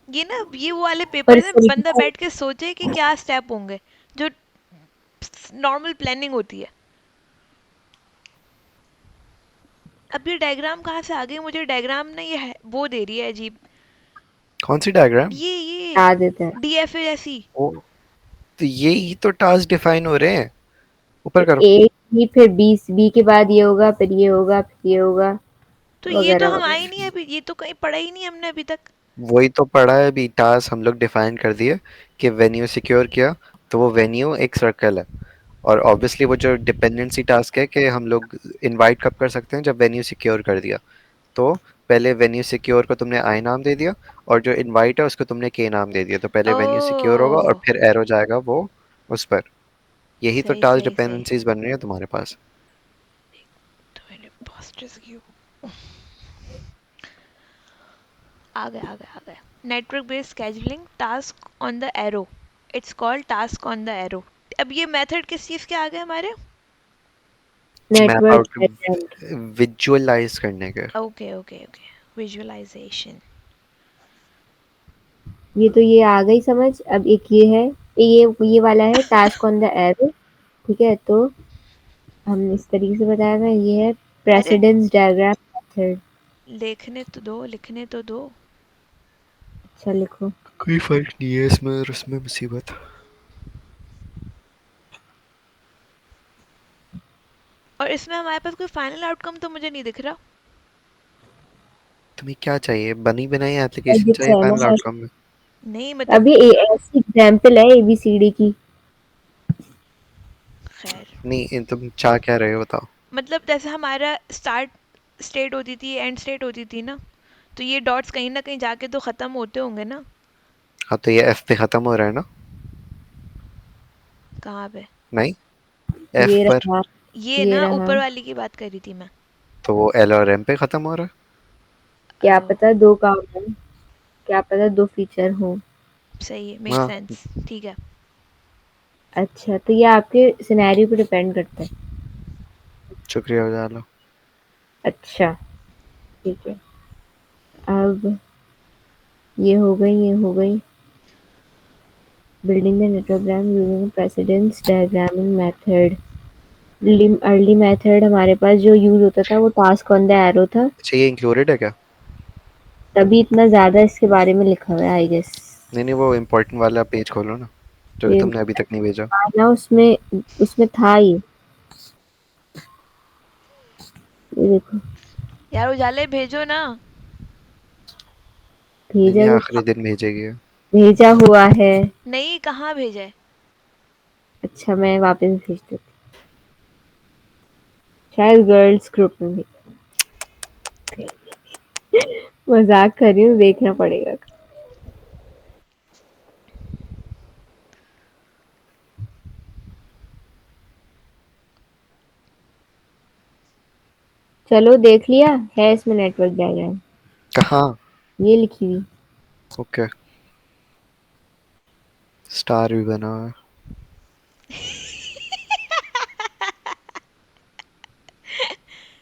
ये ना ये वो वाले पर पेपर है, बंदा बैठ के सोचे कि क्या स्टेप होंगे, जो नॉर्मल प्लानिंग होती है। अब ये डायग्राम कहाँ से आ गई, मुझे डायग्राम ना ये वो दे रही है अजीब। कौन सी डायग्राम? ये बता देते हैं। डीएफए जैसी। ओ, तो ये ही तो टास्क डिफाइन हो रहे हैं। ऊपर तो करो। ए ही, फिर बी के बाद ये होगा, फिर ये होगा, फिर ये होगा, तो ये तो वगैरह हम आए ही वगैरह। नहीं अभी, ये तो कहीं पढ़ा ही नहीं हमने अभी तक। वही तो पढ़ा है अभी, टास्क हम लोग डिफाइन कर दिए कि वेन्यू सिक्योर किया, तो वो वेन्यू एक सर्कल है। और ऑब्वियसली वो जो डिपेंडेंसी टास्क है कि हम लोग इनवाइट कब कर सकते हैं, जब वेन्यू सिक्योर कर दिया। तो पहले वेन्यू सिक्योर को तुमने आई नाम दे दिया, और जो इनवाइट है उसको तुमने के नाम दे दिया, तो पहले वेन्यू सिक्योर होगा और ओ, फिर एरो जाएगा वो उस पर। यही तो सही टास्क सही सही। डिपेंडेंसीज बन रही है तुम्हारे पास। तो मैंने पास्टर्स की आ गया। Network based scheduling task on the arrow, it's called task on the arrow. अब ये मेथड किस चीज़ के आ गए हमारे? Map network out diagram. Visualise करने के। Okay okay okay. विजुअलाइजेशन। ये तो ये आ गई समझ। अब एक ये है, ये वाला है टास्क ऑन द एरो, ठीक है। तो हम इस तरीके से बताया हुआ है, ये है अरे प्रेसिडेंस डायग्राम मेथड। लिखने तो दो, लिखने तो दो। अच्छा लिखो। कोई फर्क नहीं है इसमें और उसमें, मुसीबत। और इसमें हमारे पास कोई फाइनल आउटकम तो मुझे नहीं दिख रहा। तुम्हें क्या चाहिए, बनी बनाई एप्लीकेशन एडिट्स चाहिए है ना फाइनल बस। आउटकम में? नहीं मतलब, अभी ऐसी एग्जाम्पल है एबीसीडी की। खैर, नहीं तुम चाह क्या रहे हो बताओ। मतलब जैसे हमारा स्टार्ट स्टेट होती थी, एंड स्टेट होती थी ना, तो ये डॉट्स कहीं ना कहीं जाके तो ख़त्म होते होंगे ना। हाँ तो ये एफ पे खत्म हो रहा है ना? कहाँ पे? नहीं, एफ ये पर। रहा, ये ये ना रहा। ऊपर वाली की बात करी थी मैं। तो वो एल और एम पे खत्म हो रहा क्या ओह, पता दो काम हो, क्या पता दो फीचर हो। सही है, है। मेक हाँ, सेंस। ठीक है। अच्छा, तो ये आपके सिनेरियो पे डिपेंड करता है। शुक्रिया उजाला। अच्छा, ठीक है। अब ये हो गई building the network using precedence diagramming method. Early method हमारे पास जो यूज होता था वो टास्क ऑन द एरो था, अच्छा ये इंक्लूडेड है क्या? तभी इतना ज्यादा इसके बारे में लिखा हुआ है आई गेस। नहीं नहीं, वो इम्पोर्टेंट वाला पेज खोलो ना, जो कि ये तुमने अभी तक नहीं भेजा। ना उसमें उसमें था ये देखो, यार उजाले भेजो ना। नहीं नहीं, भेजा तो आखिरी दिन भेजेगी ये। भेजा हुआ है। नहीं, कहाँ भेजा है? अच्छा मैं वापस भेज देती हूँ। शायद गर्ल्स ग्रुप में भी। मजाक कर रही हूँ, देखना पड़ेगा। चलो देख लिया है इसमें नेटवर्क डायग्राम, कहाँ? ये लिखी हुई। ओके, स्टार भी बना हुआ है।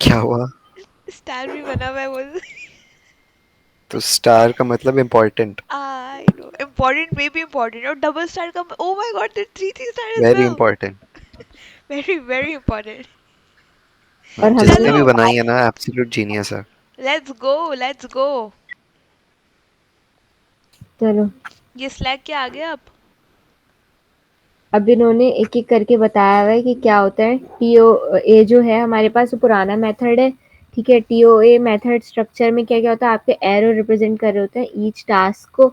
क्या हुआ? स्टार भी बना हुआ है बोल। तो स्टार का मतलब important. I know, important may be important, और डबल स्टार का, oh my god, there three three star as very well. Important. Very very important. और जिसने चलो, भी हमने बनाई है ना एब्सोल्यूट जीनियस है। Let's go let's go. चलो ये स्लैग क्या आ गया अब? अब इन्होंने एक एक करके बताया हुआ है कि क्या होता है। टीओ ए जो है हमारे पास वो पुराना मेथड है। ठीक है, टीओ ए मेथड स्ट्रक्चर में क्या क्या होता है, आपके एरो रिप्रेजेंट कर रहे होते हैं ईच टास्क को।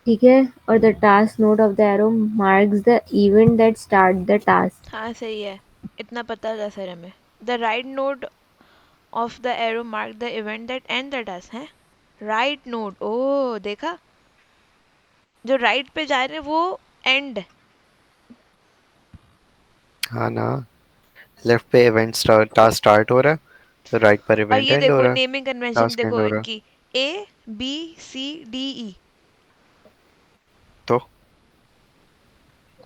ठीक है, और the task node of the arrow marks the event that start the task. हाँ सही है, इतना पता था सर हमें। The right node of the arrow mark the event that and the task है। राइट नोड, ओ देखा, जो राइट पे जा रहे हैं वो एंड। हाँ ना, लेफ्ट पे इवेंट स्टार्ट, टास्क स्टार्ट हो रहा है, तो राइट पर और इवेंट ये एंड हो देखो रहा है, नेमिंग कन्वेंशन टास्क एंड देखो हो रहा है। इनकी, A B C D E. तो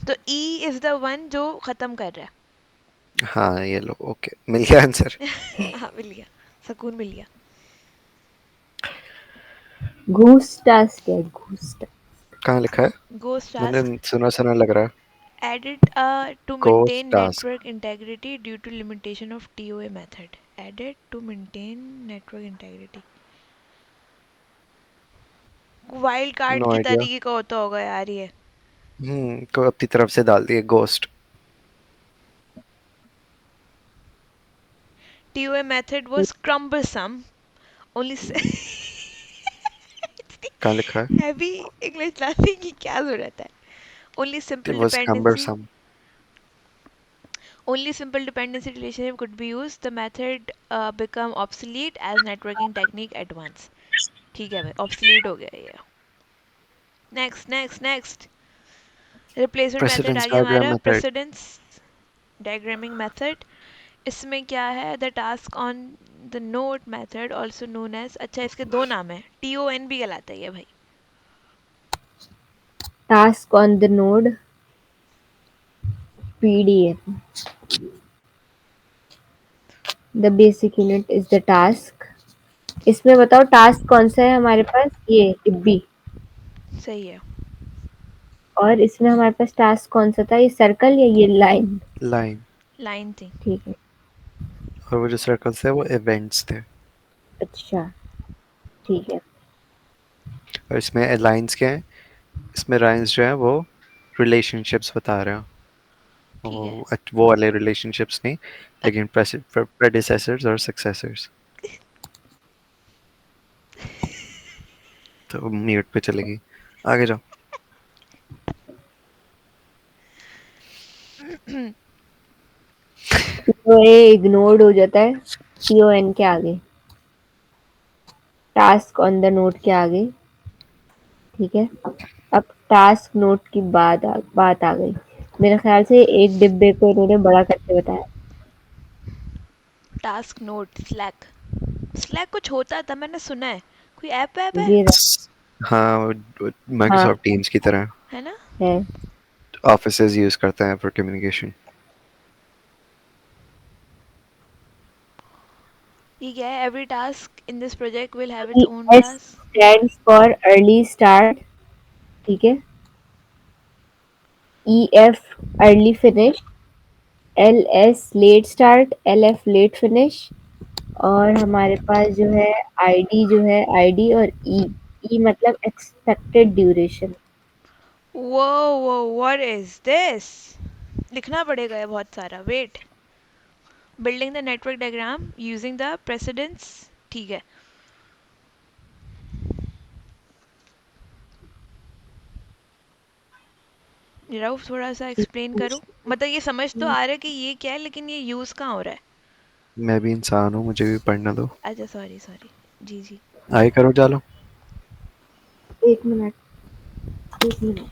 तो ई इज द वन जो खत्म कर रहा हाँ ये लो, ओके मिल गया आंसर। है। हाँ मिल गया, सुकून मिल गया। घूस टास्क है, घूस टास्क। कहाँ लिखा है? गोस्ट मैंने टास्क सुना सुना लग रहा है। added to ghost maintain task. network integrity due to limitation of TOA method, added to maintain network integrity। Wild card no की आइडिया। तरीके का होता होगा यार ये। को अपनी तरफ से डाल दिए ghost. TOA method was cumbersome, only कहाँ लिखा है? हैवी इंग्लिश लाने की क्या जरूरत है? only it simple was dependency cumbersome. only simple dependency relationship could be used, the method become obsolete as networking technique advance। ठीक है भाई, obsolete हो गया ये। Next next next, replacement method आ प्रेसिडेंस गया डायग्राम हमारा, मेथड। Precedence diagramming method. इसमें क्या है, the task on the node method also known as, अच्छा इसके दो नाम है, TON भी कहलाता है ये भाई। Task on the node PDF, the basic unit is the task. इसमें बताओ टास्क कौन सा है हमारे पास, ये टिब्बी। सही है। और इसमें हमारे पास टास्क कौन सा था, ये सर्कल या ये लाइन। लाइन। लाइन थी। ठीक है। और वो जो सर्कल्स है वो इवेंट्स थे। अच्छा ठीक है। और इसमें लाइंस क्या है? इसमें लाइंस जो है वो रिलेशनशिप्स बता रहे हैं। ठीक है। वो वाले रिलेशनशिप्स नहीं, लेकिन प्रेडिसेसर्स और सक्सेसर्स। तो म्यूट पे चलेगी, आगे जाओ। तो ये इग्नोर्ड हो जाता है TON के आगे, टास्क ऑन द नोट के आगे। ठीक है, अब टास्क नोट की बात आ गई। मेरे ख्याल से एक डिब्बे को इन्होंने बड़ा करके बताया। टास्क नोट स्लैक, स्लैक कुछ होता था मैंने सुना है, कोई ऐप है ये हाँ, हाँ माइक्रोसॉफ्ट टीम्स की तरह है ना? है। ऑफिसेज यूज करते हैं फॉर कम्युनिकेशन। ये क्या है, every task in this project will have its own ES task. Stands for early start. ठीक है, EF early finish, LS late start, LF late finish. और हमारे पास जो है ID जो है, ID और E मतलब एक्सपेक्टेड ड्यूरेशन। वो व्हाट इज दिस, लिखना पड़ेगा ये बहुत सारा, wait. Building the network diagram using the precedence, ठीक है। रऊफ थोड़ा सा एक्सप्लेन करो, मतलब ये समझ तो आ रहा है कि ये क्या है, लेकिन ये यूज कहाँ हो रहा है? मैं भी इंसान हूँ, मुझे भी पढ़ना दो। अच्छा सॉरी सॉरी। जी जी। आगे करो जालो। 1 minute, 1 minute.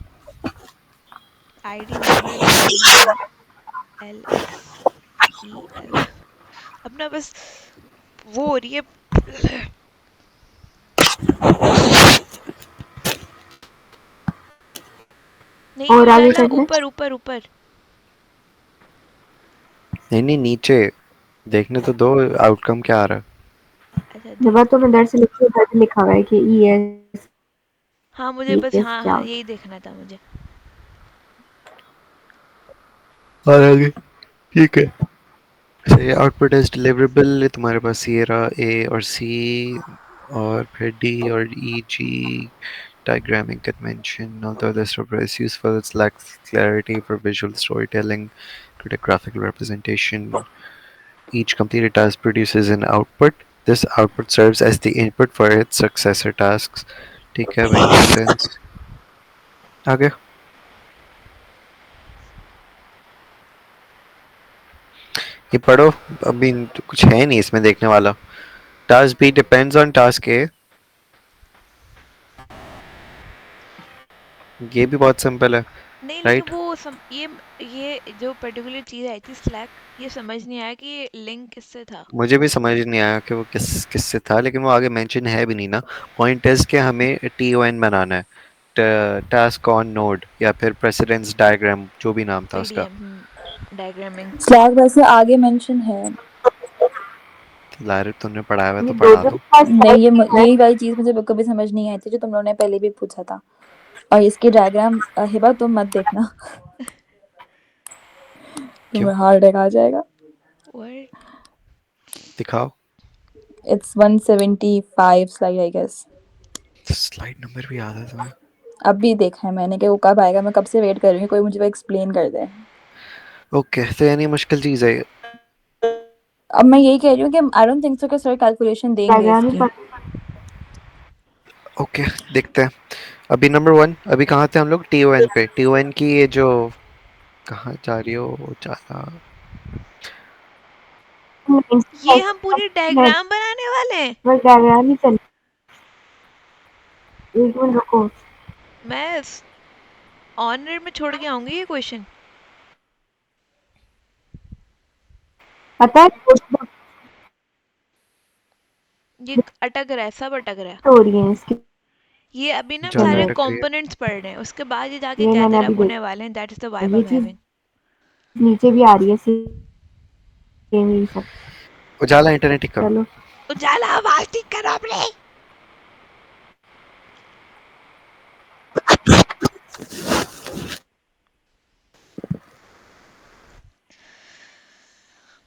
ID number DNLSEF अपना बस वो हो रही है। नहीं और आगे उजाला, करना है? ऊपर ऊपर ऊपर। नहीं नहीं, नीचे देखने तो दो, आउटकम क्या आ रहा है। अच्छा जब देखते तो हैं। मैं दर से लिखा हुआ है कि ES हाँ मुझे बस, ES हाँ क्या हाँ होता यही देखना था मुझे। और आगे ठीक है। सही, आउटपुट इज डिलीवरेबल, तुम्हारे पास ये रहा ए और सी, और फिर डी और ई जी। Diagramming convention, although this is useful, it lacks clarity for visual storytelling, create a graphical representation. Each completed task produces an output. This output serves as the input for its successor tasks. ठीक है भाई, makes sense. आगे ये पढ़ो। अभी तो कुछ है नहीं इसमें देखने वाला। Task B depends on task A. ये भी बहुत सिंपल है, नहीं लेकिन राइट? ये जो पर्टिकुलर चीज आई थी स्लैक, ये समझ नहीं आया कि ये लिंक किससे था। मुझे भी समझ नहीं आया कि वो किससे था, लेकिन वो आगे मेंशन है भी नहीं ना। पॉइंट इज कि हमें TON बनाना है, टास्क ऑन नोड, या फिर प्रेसिडेंस डायग्राम, जो भी नाम था उसका। TDM, डायग्रामिंग। स्लैग वैसे आगे मेंशन है। लारे तुमने पढ़ाया हुआ है तो है? पढ़ा दो दो। नहीं, यही वाली चीज मुझे कभी समझ नहीं आई थी जो तुम लोगों ने पहले भी पूछा था। और इसकी डायग्राम हिबा तुम मत देखना, क्यों? तुम्हें हार्ट अटैक आ जाएगा। व्हाट? दिखाओ। It's 175 slide I guess. Slide number भी याद है तुम्हें? अब भी देखा है मैंने कि वो कब आएगा, मैं कब से वेट कर रही हूँ कोई मुझे एक्सप्लेन कर दे। ओके, तो यानी मुश्किल चीज है ये। अब मैं यही कह रही हूँ कि आई डोंट थिंक सो कि सर कैलकुलेशन देंगे डायग्राम ही इसकी। ओके, देखते हैं। अभी नंबर 1, अभी कहाँ थे हम लोग? TON पे। TON की ये जो, कहाँ जा रही हो जाला? ये हम पूरी डायग्राम बनाने वाले हैं? बस डायग्राम ही चल। 1 मिनट रुको। मैं ऑनर में छोड़ के आऊंगी ये क्वेश्चन। पता है ये अटक रहा है, सब अटक रहा है। हो रही है इसकी। ये अभी ना हम जाला सारे ये अटक रही है। कंपोनेंट्स पढ़ रहे हैं, उसके बाद ये जाके मैंने गैदर अभी अप होने देखा, वाले हैं। दैट इज द वाइब आई ये एम चीज हैविंग। नीचे भी आ रही है सेम ही सब। उजाला इंटरनेट ठीक करो। चलो उजाला आवाज ठीक करो अपने।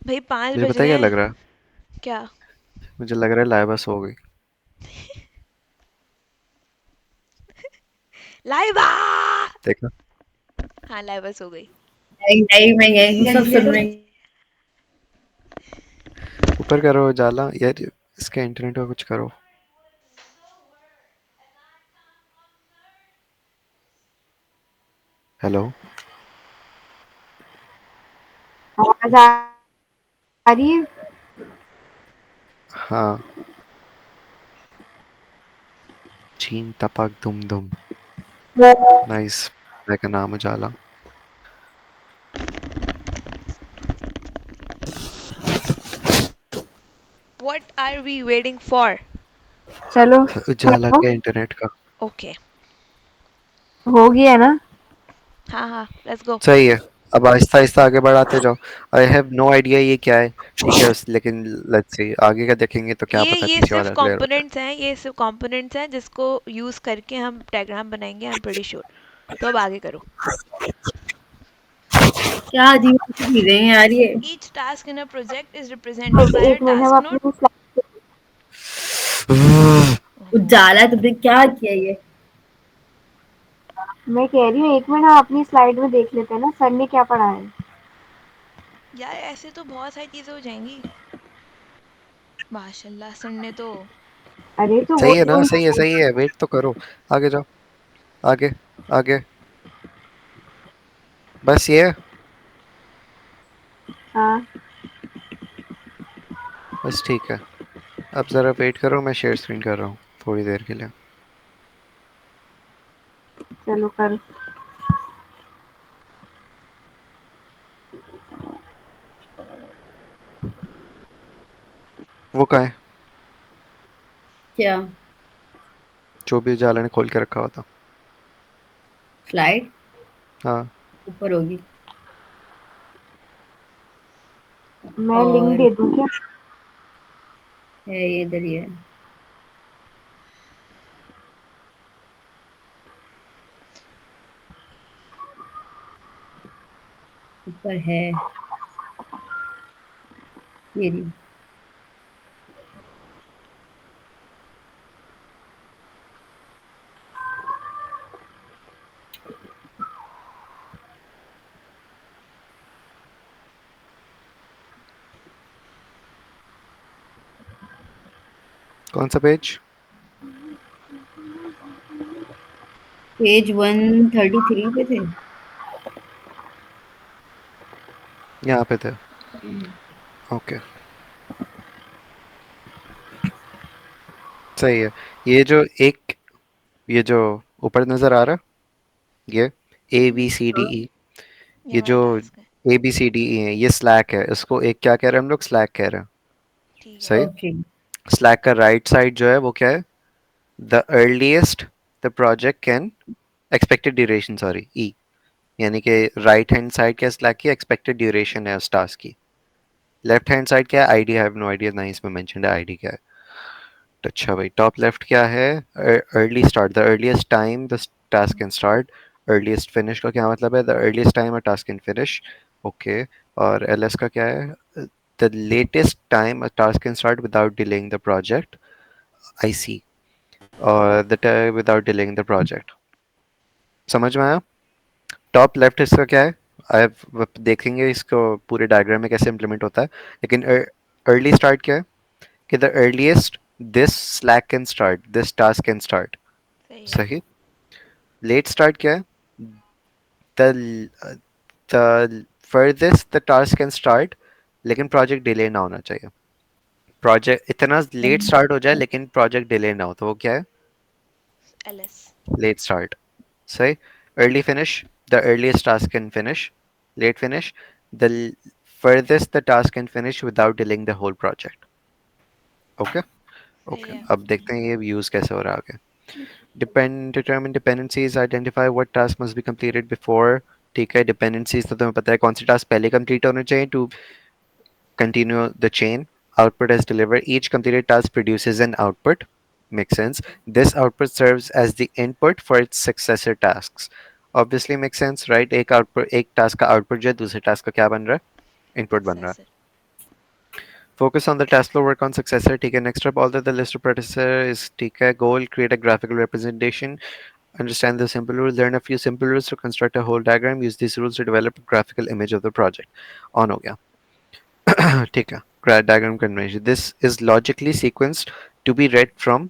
भाई 5 मुझे बज पता है रहे क्या हैं। लग रहा है? क्या? मुझे लग रहा है लाइबा सो गई। लाइवा। देखा? हाँ लाइवा सो गई। नहीं मैं यही सब सुन रही ऊपर करो उजाला यार, इसके इंटरनेट का कुछ करो। हेलो? हूँ। आवाज आ रही है? हाँ। चीन टपक दुम दुम। नाइस। मैं का नाम Ujala. What are we waiting for? चलो उजाला के इंटरनेट का। ओके। हो गया ना? हाँ हाँ लेट्स गो। सही है। अब आहिस्ता आहिस्ता आगे बढ़ाते जाओ। आई हैव नो आइडिया ये क्या है। ठीक है लेकिन लेट्स सी, आगे का देखेंगे तो क्या पता ये पीछे सिर्फ वाला क्लियर हो जाए। कंपोनेंट्स हैं, ये सिर्फ कंपोनेंट्स हैं जिसको यूज करके हम डायग्राम बनाएंगे, आई एम प्रीटी श्योर। तो अब आगे करो। क्या अजीब सी चीजें हैं यार ये। Each task in a project is represented by a 1 minute, हम टास्क नोड। अपनी उजाला तुमने क्या किया ये? मैं कह रही हूँ 1 मिनट, हम अपनी स्लाइड में देख लेते हैं ना सर ने क्या पढ़ाया है। यार ऐसे तो बहुत सारी चीजें हो जाएंगी। माशाल्लाह सर ने तो। अरे तो वो सही है ना? तो सही है, वेट तो करो। आगे जाओ। आगे। आगे। बस ये है? हाँ बस ठीक है। अब ज़रा वेट करो, मैं शेयर स्क्रीन कर रहा हूँ थोड़ी देर के लिए। चलो करो। वो कहाँ है क्या? जो भी उजाला ने खोल के रखा हुआ था? स्लाइड हाँ। ऊपर होगी। मैं लिंक दे दूँ क्या? है ये इधर ही है। ऊपर है ये रही। कौन सा पेज? पेज 133 पे थे। यहाँ पे थे। ओके, सही है। ये जो एक, ये जो ऊपर नजर आ रहा, ये ABCDE, ये ये वाला जो टास्क है। ABCDE है, ये स्लैक है। इसको एक क्या कह रहे हैं हम लोग? स्लैक कह रहे हैं। ठीक है। सही। ओके। स्लैक का राइट साइड जो है वो क्या है? The earliest the project can, expected duration, sorry, E. यानी कि राइट हैंड साइड क्या स्लैक की एक्सपेक्टेड ड्यूरेशन है उस टास्क की। लेफ्ट हैंड साइड क्या है? ID. I have no idea, ना इसमें मेंशन्ड है आईडी क्या है। तो अच्छा भाई, टॉप लेफ्ट क्या है? Early start, the earliest time the task can start. Earliest finish का क्या मतलब है? The earliest time a task can finish. Okay. और एलएस का क्या है? The latest time a task can start without delaying the project. I see. और the without delaying the project. समझ में आया? टॉप लेफ्ट इसका क्या है? आप देखेंगे इसको पूरे डायग्राम में कैसे इंप्लीमेंट होता है। लेकिन अर्ली स्टार्ट क्या है? कि the earliest this slack can start, this task can start. सही है। सही। लेट स्टार्ट क्या है? The the farthest the task can start, लेकिन प्रोजेक्ट डिले ना होना चाहिए। प्रोजेक्ट इतना लेट स्टार्ट हो जाए लेकिन प्रोजेक्ट डिले ना हो, तो वो क्या है? LS। Late start. सही। Early finish, the earliest task can finish. Late finish, the furthest the task can finish without delaying the whole project. Okay. सही ओके, है। अब देखते हैं ये यूज कैसे हो रहा है आगे। determine dependencies, identify what task must be completed before। ठीक है, डिपेंडेंसीज तो तुम्हें पता है कौन सी टास्क पहले कंप्लीट होने चाहिए to continue the chain. Output as delivered. Each completed task produces an output. Makes sense. This output serves as the input for its successor tasks. Obviously makes sense, right? एक output, एक task का output जो है दूसरे task का क्या बन रहा है? Input बन रहा है। Successor. Focus on the task flow, work on successor. ठीक है, next up, although the list of predecessor is ठीक है, goal, create a graphical representation. Understand the simple rules. Learn a few simple rules to construct a whole diagram. Use these rules to develop a graphical image of the project. On हो गया। ठीक है, diagram convention. This is logically sequenced to be read from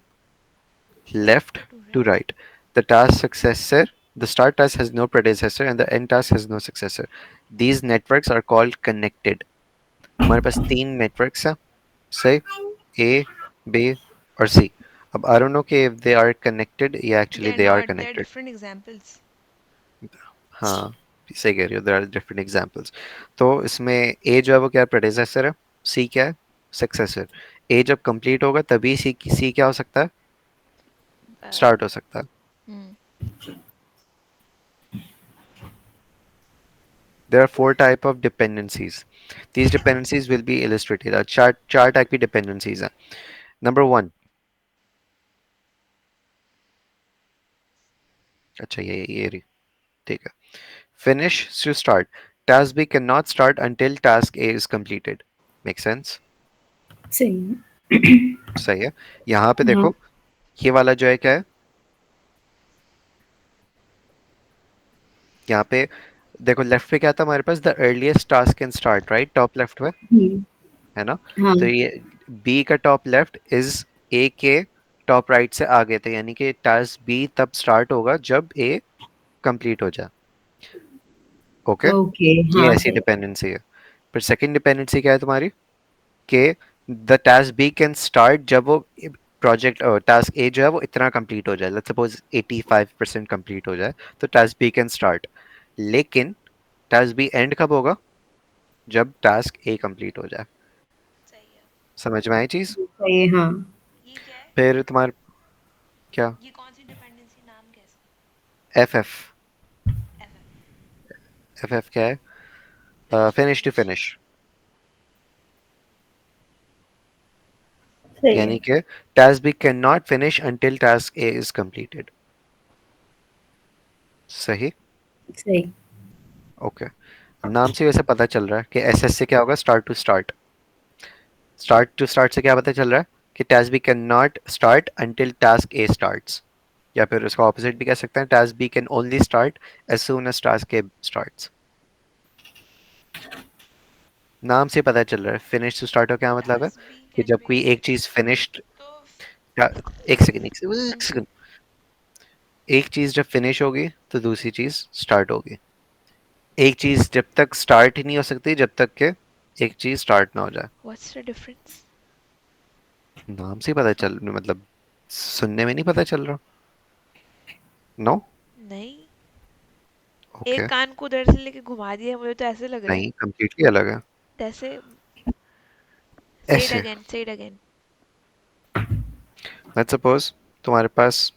left to to right. right. The task successor, the start task has no predecessor and the end task has no successor. These networks are called connected. हमारे पास तीन networks हैं, सही, A, B और C. अब I don't know कि if they are connected या They actually are they are not. They are connected. different examples. हाँ, सही कह रही हो, there are different examples. तो इसमें A जो है वो क्या है? predecessor है। C क्या है? successor. A जब complete होगा तभी C क्या हो सकता है? Uh, start हो सकता है। hmm. There are four type of dependencies. These dependencies will be illustrated. चार type की dependencies हैं। Number one, अच्छा ये रही, ठीक है। Finish to start. Task B cannot start until task A is completed. Make sense? सही सही है। यहाँ पे है। हाँ। देखो, ये वाला जो है क्या है? यहाँ पे देखो लेफ्ट पे क्या था हमारे पास? The earliest task can start, right? Top left में हम्म, है ना? हाँ। तो ये बी का टॉप लेफ्ट इज ए के टॉप राइट से आगे थे, यानी कि टास्क बी तब स्टार्ट होगा जब ए कंप्लीट हो जाए। ओके, ओके, ये हाँ ऐसी सही। डिपेंडेंसी है। फिर सेकंड डिपेंडेंसी क्या है तुम्हारी, कि the task B can start जब वो प्रोजेक्ट टास्क ए जो है वो इतना कंप्लीट हो जाए, लेट्स सपोज 85% कंप्लीट हो जाए, तो टास्क बी कैन स्टार्ट। लेकिन टास्क बी एंड कब होगा, जब टास्क ए कंप्लीट हो जाए। सही है। समझ में आई चीज। सही है, हाँ। ये क्या है? फिर तुम्हारा क्या, ये कौन सी डिपेंडेंसी, नाम कैसे? F F, F F. F F क्या है, finish to finish to finish. Finish. सही है। यानी कि task B can not finish until task A is completed. सही। सही। ओके, नाम से वैसे पता चल रहा है कि एस एस से क्या होगा, start to start. Start to start से क्या पता चल रहा है कि task B can not start until task A starts, या फिर उसका ऑपोजिट भी कह सकते हैं, task B can only start as soon as task A starts. नाम से पता चल रहा है फिनिश टू स्टार्ट का क्या मतलब है, टास्क बी कि कैन जब कोई फिनिश एक चीज फिनिश्ड, तो एक सेकंड एक सेकंड एक सेकंड, एक चीज जब फिनिश होगी तो दूसरी चीज स्टार्ट होगी। एक चीज जब तक स्टार्ट ही नहीं हो सकती जब तक के एक चीज स्टार्ट ना हो जाए। What's the difference? नाम से ही पता चल, मतलब सुनने में नहीं पता चल रहा। नो। नहीं, एक ओके, कान को उधर से लेके घुमा दिया, मुझे तो ऐसे लग रहा है। नहीं कंप्लीटली अलग है। जैसे, से इट ऐसे, अगेन, से इट अगेन। लेट्स सपोज तुम्हारे पास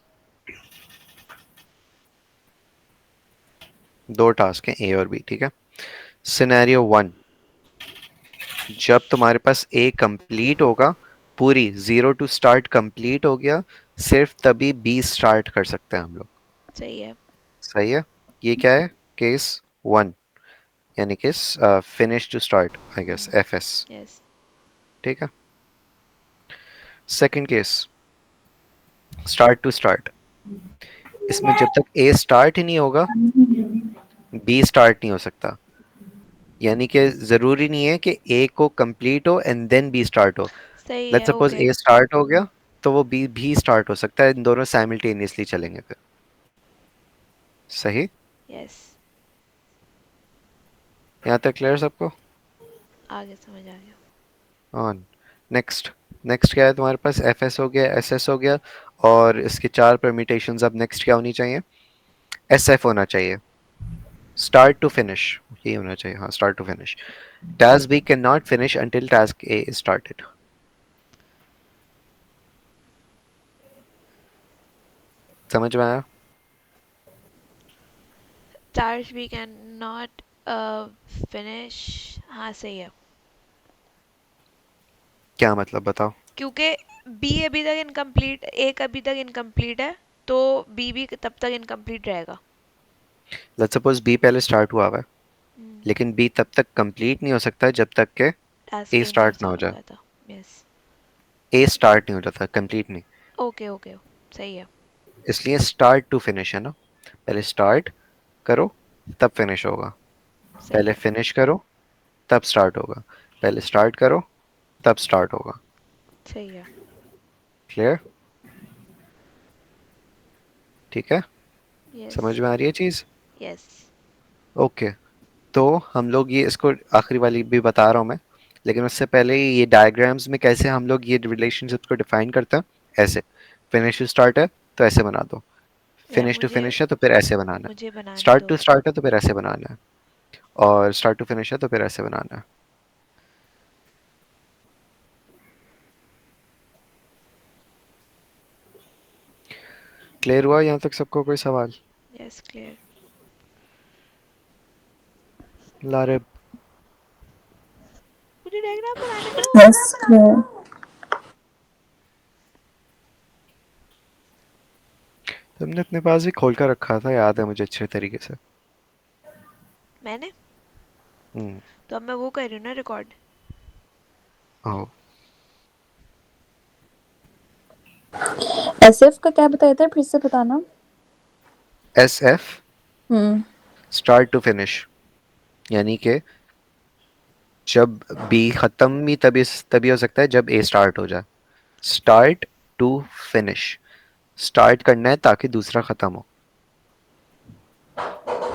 दो टास्क हैं ए और बी, ठीक है। सिनेरियो वन, जब तुम्हारे पास ए कंप्लीट होगा, पूरी जीरो टू स्टार्ट कंप्लीट हो गया, सिर्फ तभी बी स्टार्ट कर सकते हैं हम लोग। सही है। सही है। ये क्या है, केस वन, यानी कि finish to start I guess, F S. Yes. ठीक है। Second case, start to start. इसमें जब तक ए स्टार्ट ही नहीं होगा, बी स्टार्ट नहीं हो सकता। यानी कि जरूरी नहीं है कि ए को कंप्लीट हो एंड देन बी स्टार्ट हो। सही लेट्स है, सपोज ओके। ए स्टार्ट हो गया, तो वो बी भी स्टार्ट हो सकता है, इन दोनों साइमल्टेनियसली चलेंगे फिर। सही। यस। यहाँ तक क्लियर सबको। आगे समझ आ गया। ऑन। नेक्स्ट, नेक्स्ट क्या है तुम्हारे पास, एफ एस हो गया, एस एस हो गया, और इसके चार परम्यूटेशंस। अब नेक्स्ट क्या होनी चाहिए, एस एफ होना चाहिए, स्टार्ट टू फिनिश। ये होना चाहिए, हाँ, start to finish. Task B can not finish until task A is started. समझ में आया। Task B can not finish. हाँ सही है। क्या मतलब बताओ। क्योंकि बी अभी तक इनकम्प्लीट, एक अभी तक इनकम्प्लीट है, तो बी भी तब तक इनकम्प्लीट रहेगा। लेट्स सपोज बी पहले स्टार्ट हुआ हुआ है, लेकिन बी तब तक कंप्लीट नहीं हो सकता जब तक के टास्क ए ए नहीं स्टार्ट ना हो स्टार्ट हो जाए। जाता। यस। ए स्टार्ट नहीं हो जाता, कंप्लीट नहीं। ओके ओके, सही है। इसलिए स्टार्ट टू फिनिश है ना, पहले स्टार्ट करो तब फिनिश होगा, सही पहले है। फिनिश करो तब स्टार्ट होगा, पहले स्टार्ट करो तब स्टार्ट होगा। सही है। क्लियर। ठीक है, यस। समझ में आ रही है चीज। यस। ओके, तो हम लोग ये इसको आखिरी वाली भी बता रहा हूँ मैं, लेकिन उससे पहले ये डायग्राम्स में कैसे हम लोग ये रिलेशनशिप्स को डिफाइन करते हैं, ऐसे फिनिश टू स्टार्ट है तो ऐसे बना दो, या फिनिश टू मुझे फिनिश है तो फिर ऐसे बनाना है, मुझे बनाने स्टार्ट दो। टू स्टार्ट है तो फिर ऐसे बनाना है, और स्टार्ट टू फिनिश है तो फिर ऐसे बनाना है। क्लियर हुआ यहाँ तक सबको, कोई सवाल। Yes, clear. लारे, मुझे डायग्राम बनाने दो। Yes clear. तुमने अपने पास ही खोल कर रखा था, याद है मुझे अच्छे तरीके से। मैंने हम्म। तो अब मैं वो कर रही हूँ ना, रिकॉर्ड। ओ, एसएफ का क्या बताया था, फिर से बताना। एस एफ, हम्म। स्टार्ट टू फिनिश, यानी कि जब बी खत्म भी तभी तभी हो सकता है जब ए स्टार्ट हो जाए। स्टार्ट टू फिनिश, स्टार्ट करना है ताकि दूसरा खत्म हो।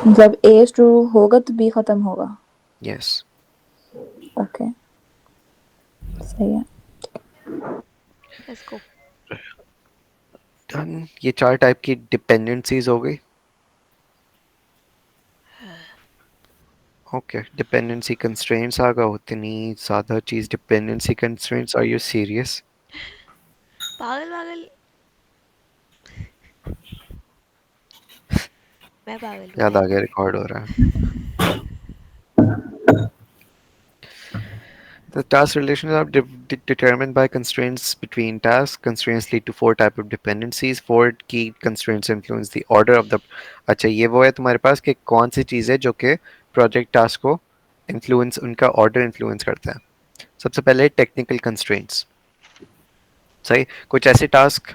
जब ए शुरू होगा तो बी खत्म होगा। यस। ओके, सही है। Let's go. डन। ये 4 टाइप की डिपेंडेंसीज हो गई। ओके, डिपेंडेंसी कंस्ट्रेंट्स आ गए। उतनी ज़्यादा चीज़ dependency constraints, are you serious? पागल पागल, मैं पागल हूँ याद मैं। आ गया, रिकॉर्ड हो रहा है। The task relations are determined by constraints between tasks. Constraints lead to 4 types of dependencies. 4 key constraints influence the order of the. अच्छा, ये वो है तुम्हारे पास कि कौन सी चीज़ है जो कि प्रोजेक्ट टास्क को इन्फ्लुएंस, उनका ऑर्डर इन्फ्लुएंस करता है। सबसे पहले टेक्निकल कंस्ट्रेंट्स। सही, कुछ ऐसे टास्क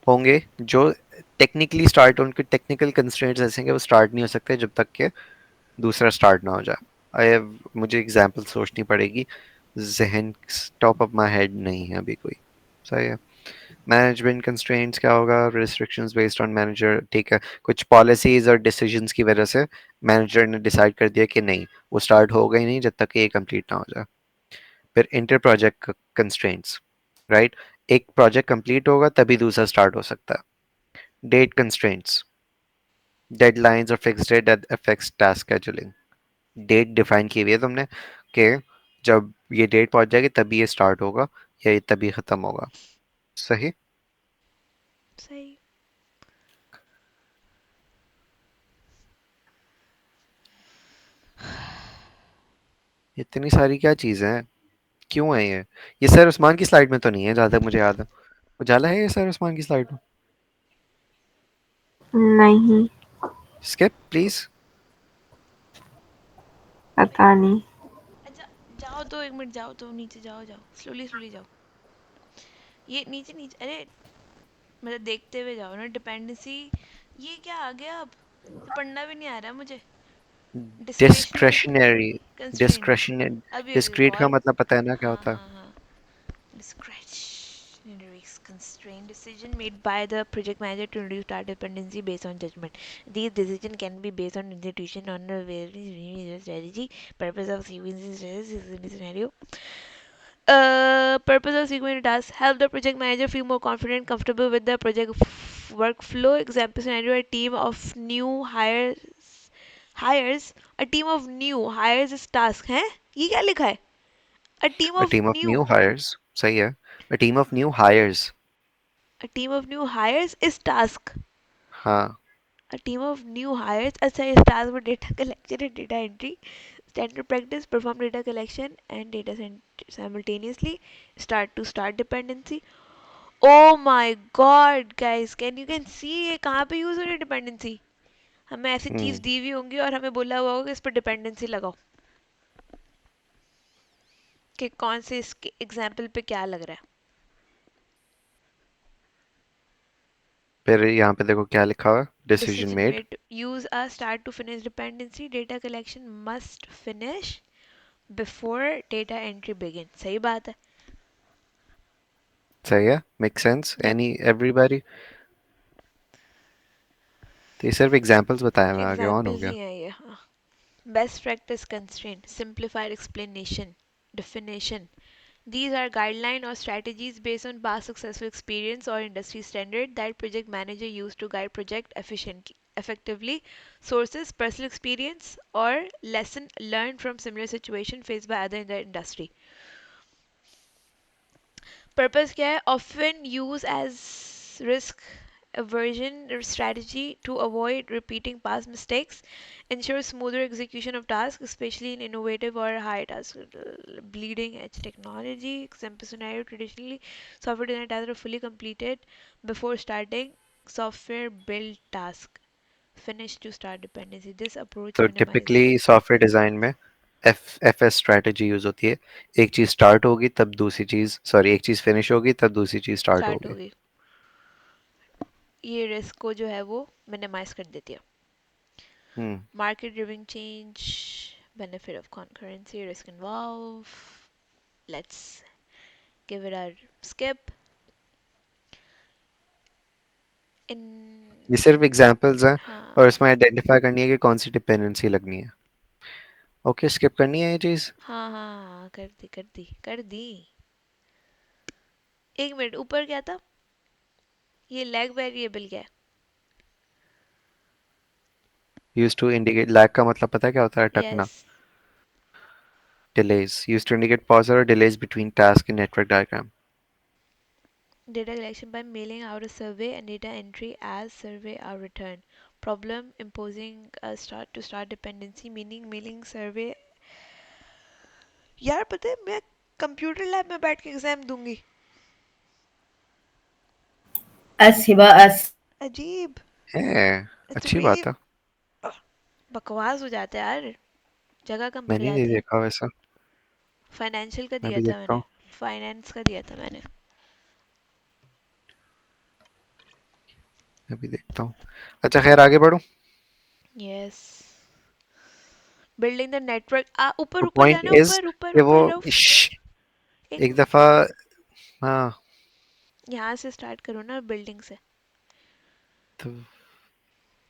होंगे जो टेक्निकली स्टार्ट, उनके टेक्निकल कंस्ट्रेंट्स ऐसे हैं कि वो स्टार्ट नहीं हो सकते जब तक कि दूसरा स्टार्ट ना हो जाए। आई मुझे एग्जांपल सोचनी पड़ेगी, जहन टॉप ऑफ माय हेड नहीं है अभी कोई। सही है। मैनेजमेंट कंस्ट्रेंट्स क्या होगा? Restrictions based on manager. ठीक है, कुछ पॉलिसीज और डिसीजंस की वजह से मैनेजर ने डिसाइड कर दिया कि नहीं, वो स्टार्ट होगा ही नहीं जब तक कि ये कंप्लीट ना हो जाए। फिर इंटर प्रोजेक्ट कंस्ट्रेंट्स, राइट? एक प्रोजेक्ट कंप्लीट होगा तभी दूसरा स्टार्ट हो सकता है। डेट कंस्ट्रेंट्स, डेडलाइंस और fixed date that affects task scheduling. Date define की हुई है तुमने कि जब ये डेट पहुंच जाएगी तभी ये स्टार्ट होगा या ये तभी खत्म होगा। सही। सही। इतनी सारी क्या चीजें हैं, क्यों है ये सर उस्मान की स्लाइड में तो नहीं है जहां तक मुझे याद है। उजाला है ये सर उस्मान की स्लाइड में? नहीं, स्किप प्लीज। पता नहीं। अच्छा, जाओ तो 1 मिनट, जाओ तो नीचे, जाओ जाओ, स्लोली स्लोली जाओ। ये नीचे नीचे, अरे मतलब देखते हुए जाओ ना। डिपेंडेंसी, ये क्या आ गया अब? तो पढ़ना भी नहीं आ रहा मुझे। Discretionary discretionary. Constraint, discretionary. अभी अभी डिस्क्रीट का बहुत। मतलब पता है ना क्या हाँ होता है? हाँ हाँ। Discretionary constraint decision made by the project manager to reduce task dependency based on judgment. These decisions can be based on institution on a very strategy, purpose of sequencing scenario. Purpose of sequencing tasks help the project manager feel more confident, comfortable with the project workflow. Example scenario: a team of new hires a team of new hires is task है, ये क्या लिखा है? A team a of team of new new hires. सही है। A team of new hires. A team of new hires is task. हाँ। A team of new hires assigns tasks for data collection and data entry. Standard practice: perform data collection and data simultaneously. Start to start dependency. Oh my god, guys, can see ये कहाँ पे use हो रही है dependency? हमें ऐसी चीज हम्म। दी हुई होंगी और हमें बोला हुआ होगा कि इस पर डिपेंडेंसी लगाओ, कि कौन से इसके एग्जाम्पल पे क्या लग रहा है। फिर यहाँ पे देखो क्या लिखा हुआ है, decision Decision made. made to use a start to finish dependency. Data collection must finish before data entry begins. सही बात है। सही है, make sense Yep. Any everybody. तो ये सिर्फ एग्जांपल्स बताया, मैं आगे ऑन हो Examples गया। ही हैं ये, हाँ। Best practice constraint, simplified explanation, definition. These are guidelines or strategies based on past successful experience or industry standard that project manager use to guide project efficiently, effectively. Sources: personal experience or lesson learned from similar situation faced by other in the industry. Purpose क्या है? Often used as risk aversion strategy to avoid repeating past mistakes, ensure smoother execution of tasks, especially in innovative or high task bleeding edge technology. Example scenario: traditionally, software design tasks are fully completed before starting software build task. Finish to start dependency. This approach तो minimizes typically software design में F S strategy use होती है। एक चीज start होगी तब दूसरी चीज, सॉरी, एक चीज फिनिश होगी तब दूसरी चीज स्टार्ट स्टार्ट होगी। होगी। ये रिस्क को जो है वो मिनिमाइज कर देती है। हम्म। Market driven change, benefit of concurrency, risk involved. Let's give it a skip. In ये सिर्फ एग्जांपल्स हैं। हाँ और इसमें आइडेंटिफाई करनी है कि कौन सी डिपेंडेंसी लगनी है। ओके, स्किप करनी है ये चीज़। हाँ हाँ हाँ, कर दी कर दी कर दी। एक मिनट, ऊपर क्या था? ये लैग वेरिएबल क्या है? यूज टू इंडिकेट, लैग का मतलब पता है क्या होता है? यस। अटकना। Delays, use to indicate pause और delays between task in network diagram. Data collection by mailing out a survey and data entry as survey are returned. Problem imposing a start to start dependency, meaning mailing survey. यार पता है मैं computer lab में बैठ के exam दूंगी। अस हिबा अस। अजीब। है, इट्स अच्छी रियली बात है। बकवास हो जाता है यार, जगह कम पड़ मैंने नहीं जाती है। देखा वैसा। फाइनेंशियल का मैं दिया भी था देखता मैंने, हूँ। फाइनेंस का दिया था मैंने। मैं भी देखता हूँ। अच्छा खैर, आगे बढ़ो। यस। बिल्डिंग द नेटवर्क, ऊपर तो ऊपर पॉइंट जाना, इज ऊपर ऊपर कि वो ऊपर रफ। एक एक दफा, हाँ, यहाँ से स्टार्ट करो ना, बिल्डिंग से। तो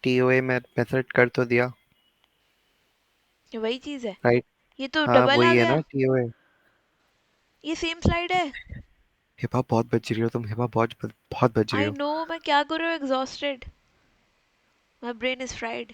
टीओए मेथड कर तो दिया। ये वही चीज है। राइट। ये तो हाँ डबल आ वही है ना गया। टीओए। ये सेम स्लाइड है। हिपा बहुत बज रही हो तुम, हिपा बहुत बहुत बज रही आई हो। नो, मैं क्या करूँ, exhausted, my brain is fried.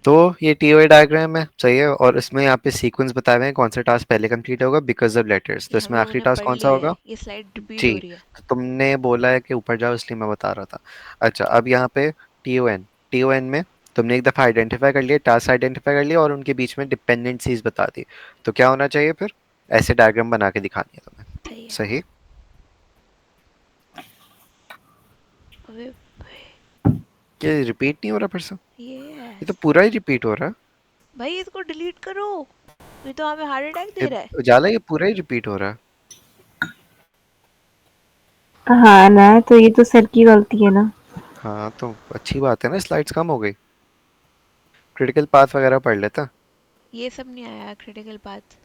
तो ये टीओए डायग्राम है, सही है, और इसमें यहाँ पे सीक्वेंस बताए हुए हैं कौन सा टास्क पहले कंप्लीट होगा बिकॉज ऑफ लेटर्स। तो ये हम इसमें लोगों आखिरी ने टास्क पढ़ कौन सा लिया है, होगा? ये स्लाइड रिपीट हो जी, रही है। तो तुमने बोला है कि ऊपर जाओ, इसलिए मैं बता रहा था। अच्छा, अब यहाँ पे टीओएन में तुमने एक दफा आइडेंटिफाई कर लिया, टास्क आइडेंटिफाई कर लिया और उनके बीच में डिपेंडेंसीज बता दी। तो क्या होना चाहिए फिर? ऐसे डायग्राम बना के दिखानी है तुम्हें। सही है। सही। अबे ये रिपीट नहीं हो रहा फिर से? ये तो यस। पूरा ही रिपीट हो रहा भाई इसको डिलीट करो, ये तो हमें हार्ट अटैक दे है। रहा है। उजाला, ये पूरा ही रिपीट हो रहा है। हाँ ना, तो ये तो सर की गलती है ना। हाँ तो अच्छी बात है ना, स्लाइड्स कम हो गई। क्रिटिकल पाथ वगैरह पढ़ लेता। ये सब नहीं आया critical path.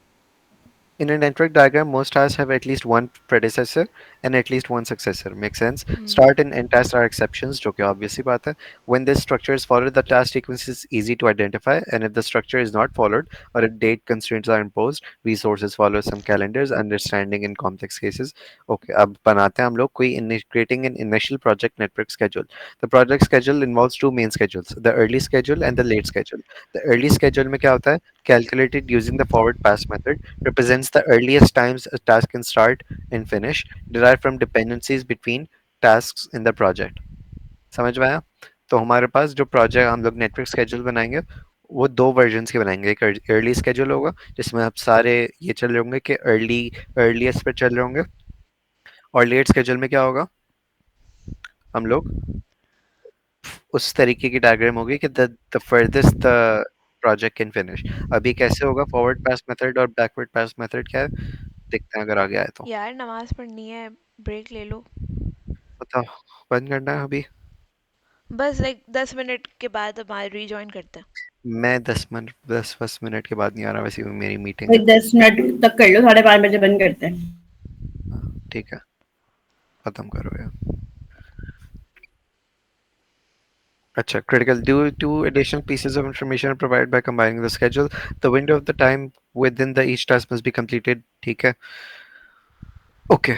In a network diagram, most tasks have at least one predecessor and at least one successor. Makes sense. Start and end tasks are exceptions, जो कि obvious सी बात है. When this structure is followed, the task sequence is easy to identify, and if the structure is not followed or if date constraints are imposed, resources follow some calendars, understanding in complex cases. Okay, अब बनाते हैं हम लोग कोई creating an initial project network schedule. The project schedule involves two main schedules: the early schedule and the late schedule. The early schedule में क्या होता है? Calculated using the forward pass method, represents the earliest times a task can start and finish, derived from dependencies between tasks in the project. समझ में आया? तो हमारे पास जो प्रोजेक्ट हम लोग नेटवर्क स्केड्यूल बनाएंगे, वो दो वर्जन्स के बनाएंगे। एक अर्ली स्केड्यूल होगा जिसमें आप सारे ये चल रहे होंगे कि अर्लीस्ट पे चल रहे होंगे, और लेट स्केड्यूल में क्या होगा, हम लोग उस तरीके की डायग्राम होगी कि the farthest the project can finish. अभी कैसे होगा? फॉरवर्ड पास मेथड और बैकवर्ड पास मेथड क्या है, देखते हैं अगर आगे आए तो। यार नमाज पढ़नी है, ब्रेक ले लो। बताओ, बंद करना है अभी? बस लाइक 10 मिनट के बाद हम रीजॉइन करते हैं। मैं 10 मिनट, 10 मिनट के बाद नहीं आ रहा, वैसे भी मेरी मीटिंग भाई है। 10 मिनट तक कर लो, 5:30 बजे बंद करते हैं। हाँ, ठीक है, खत्म करो यार। अच्छा, critical, due to additional pieces of information are provided by combining the schedule, the window of the time within the each task must be completed. ठीक है, okay.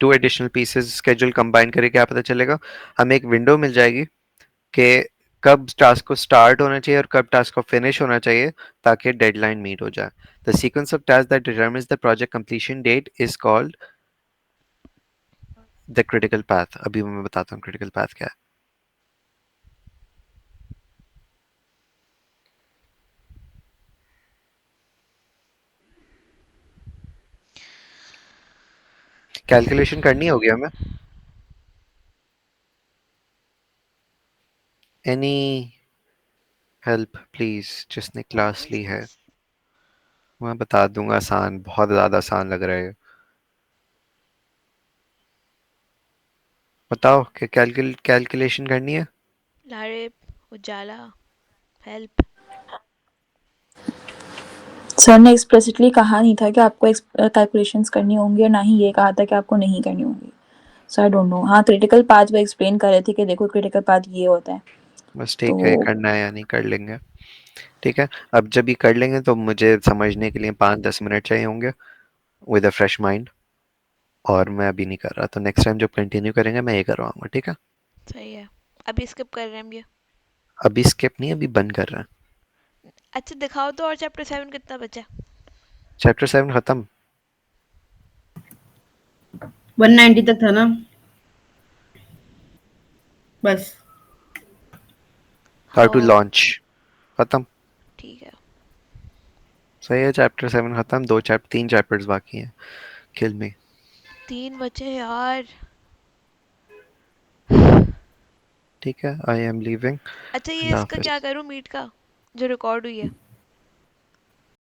Two additional pieces schedule combine करके क्या पता चलेगा? हमें एक window मिल जाएगी कि कब टास्क को स्टार्ट होना चाहिए और कब टास्क को फिनिश होना चाहिए, ताकि डेडलाइन मीट हो जाए। The sequence of task that determines the project completion date is called the critical path. अभी मैं बताता हूँ क्रिटिकल पाथ क्या है। कैलकुलेशन करनी होगी हमें। एनी हेल्प प्लीज, जिसने क्लास ली है? मैं बता दूंगा, आसान, बहुत ज्यादा आसान लग रहा है। बताओ कि कैलकुलेशन करनी है। लारे, उजाला, हेल्प। सर ने एक्सप्लिसिटली कहा नहीं था कि आपको कैलकुलेशंस करनी होंगी और ना ही ये कहा था कि आपको नहीं करनी होंगी। सो आई डोंट नो। हाँ, क्रिटिकल पाथ वो एक्सप्लेन कर रहे थे कि देखो क्रिटिकल पाथ ये होता है। बस ठीक है, तो करना है या नहीं कर लेंगे। ठीक है, अब जब ये कर लेंगे तो मुझे समझने के लिए 5-10 मिनट चाहिए होंगे विद अ फ्रेश माइंड, और मैं अभी नहीं कर रहा, तो नेक्स्ट टाइम जब कंटिन्यू करेंगे मैं ये करवाऊंगा, ठीक है। सही है। अभी स्किप कर रहे हैं हम ये। अभी स्किप नहीं, अभी बंद कर रहे हैं। अच्छा दिखाओ तो, और चैप्टर 7 कितना बचा है? चैप्टर 7 खत्म। 190 तक था ना, बस। हाउ टू हाँ लॉन्च खत्म। ठीक है। सही है, चैप्टर 7 खत्म। 3 चैप्टर्स बाकी हैं। किल मी। 3 बचे यार। ठीक है, आई एम लीविंग। अच्छा ये अल्लाह इसका हाफिज। क्या करूँ मीट का, जो रिकॉर्ड हुई है?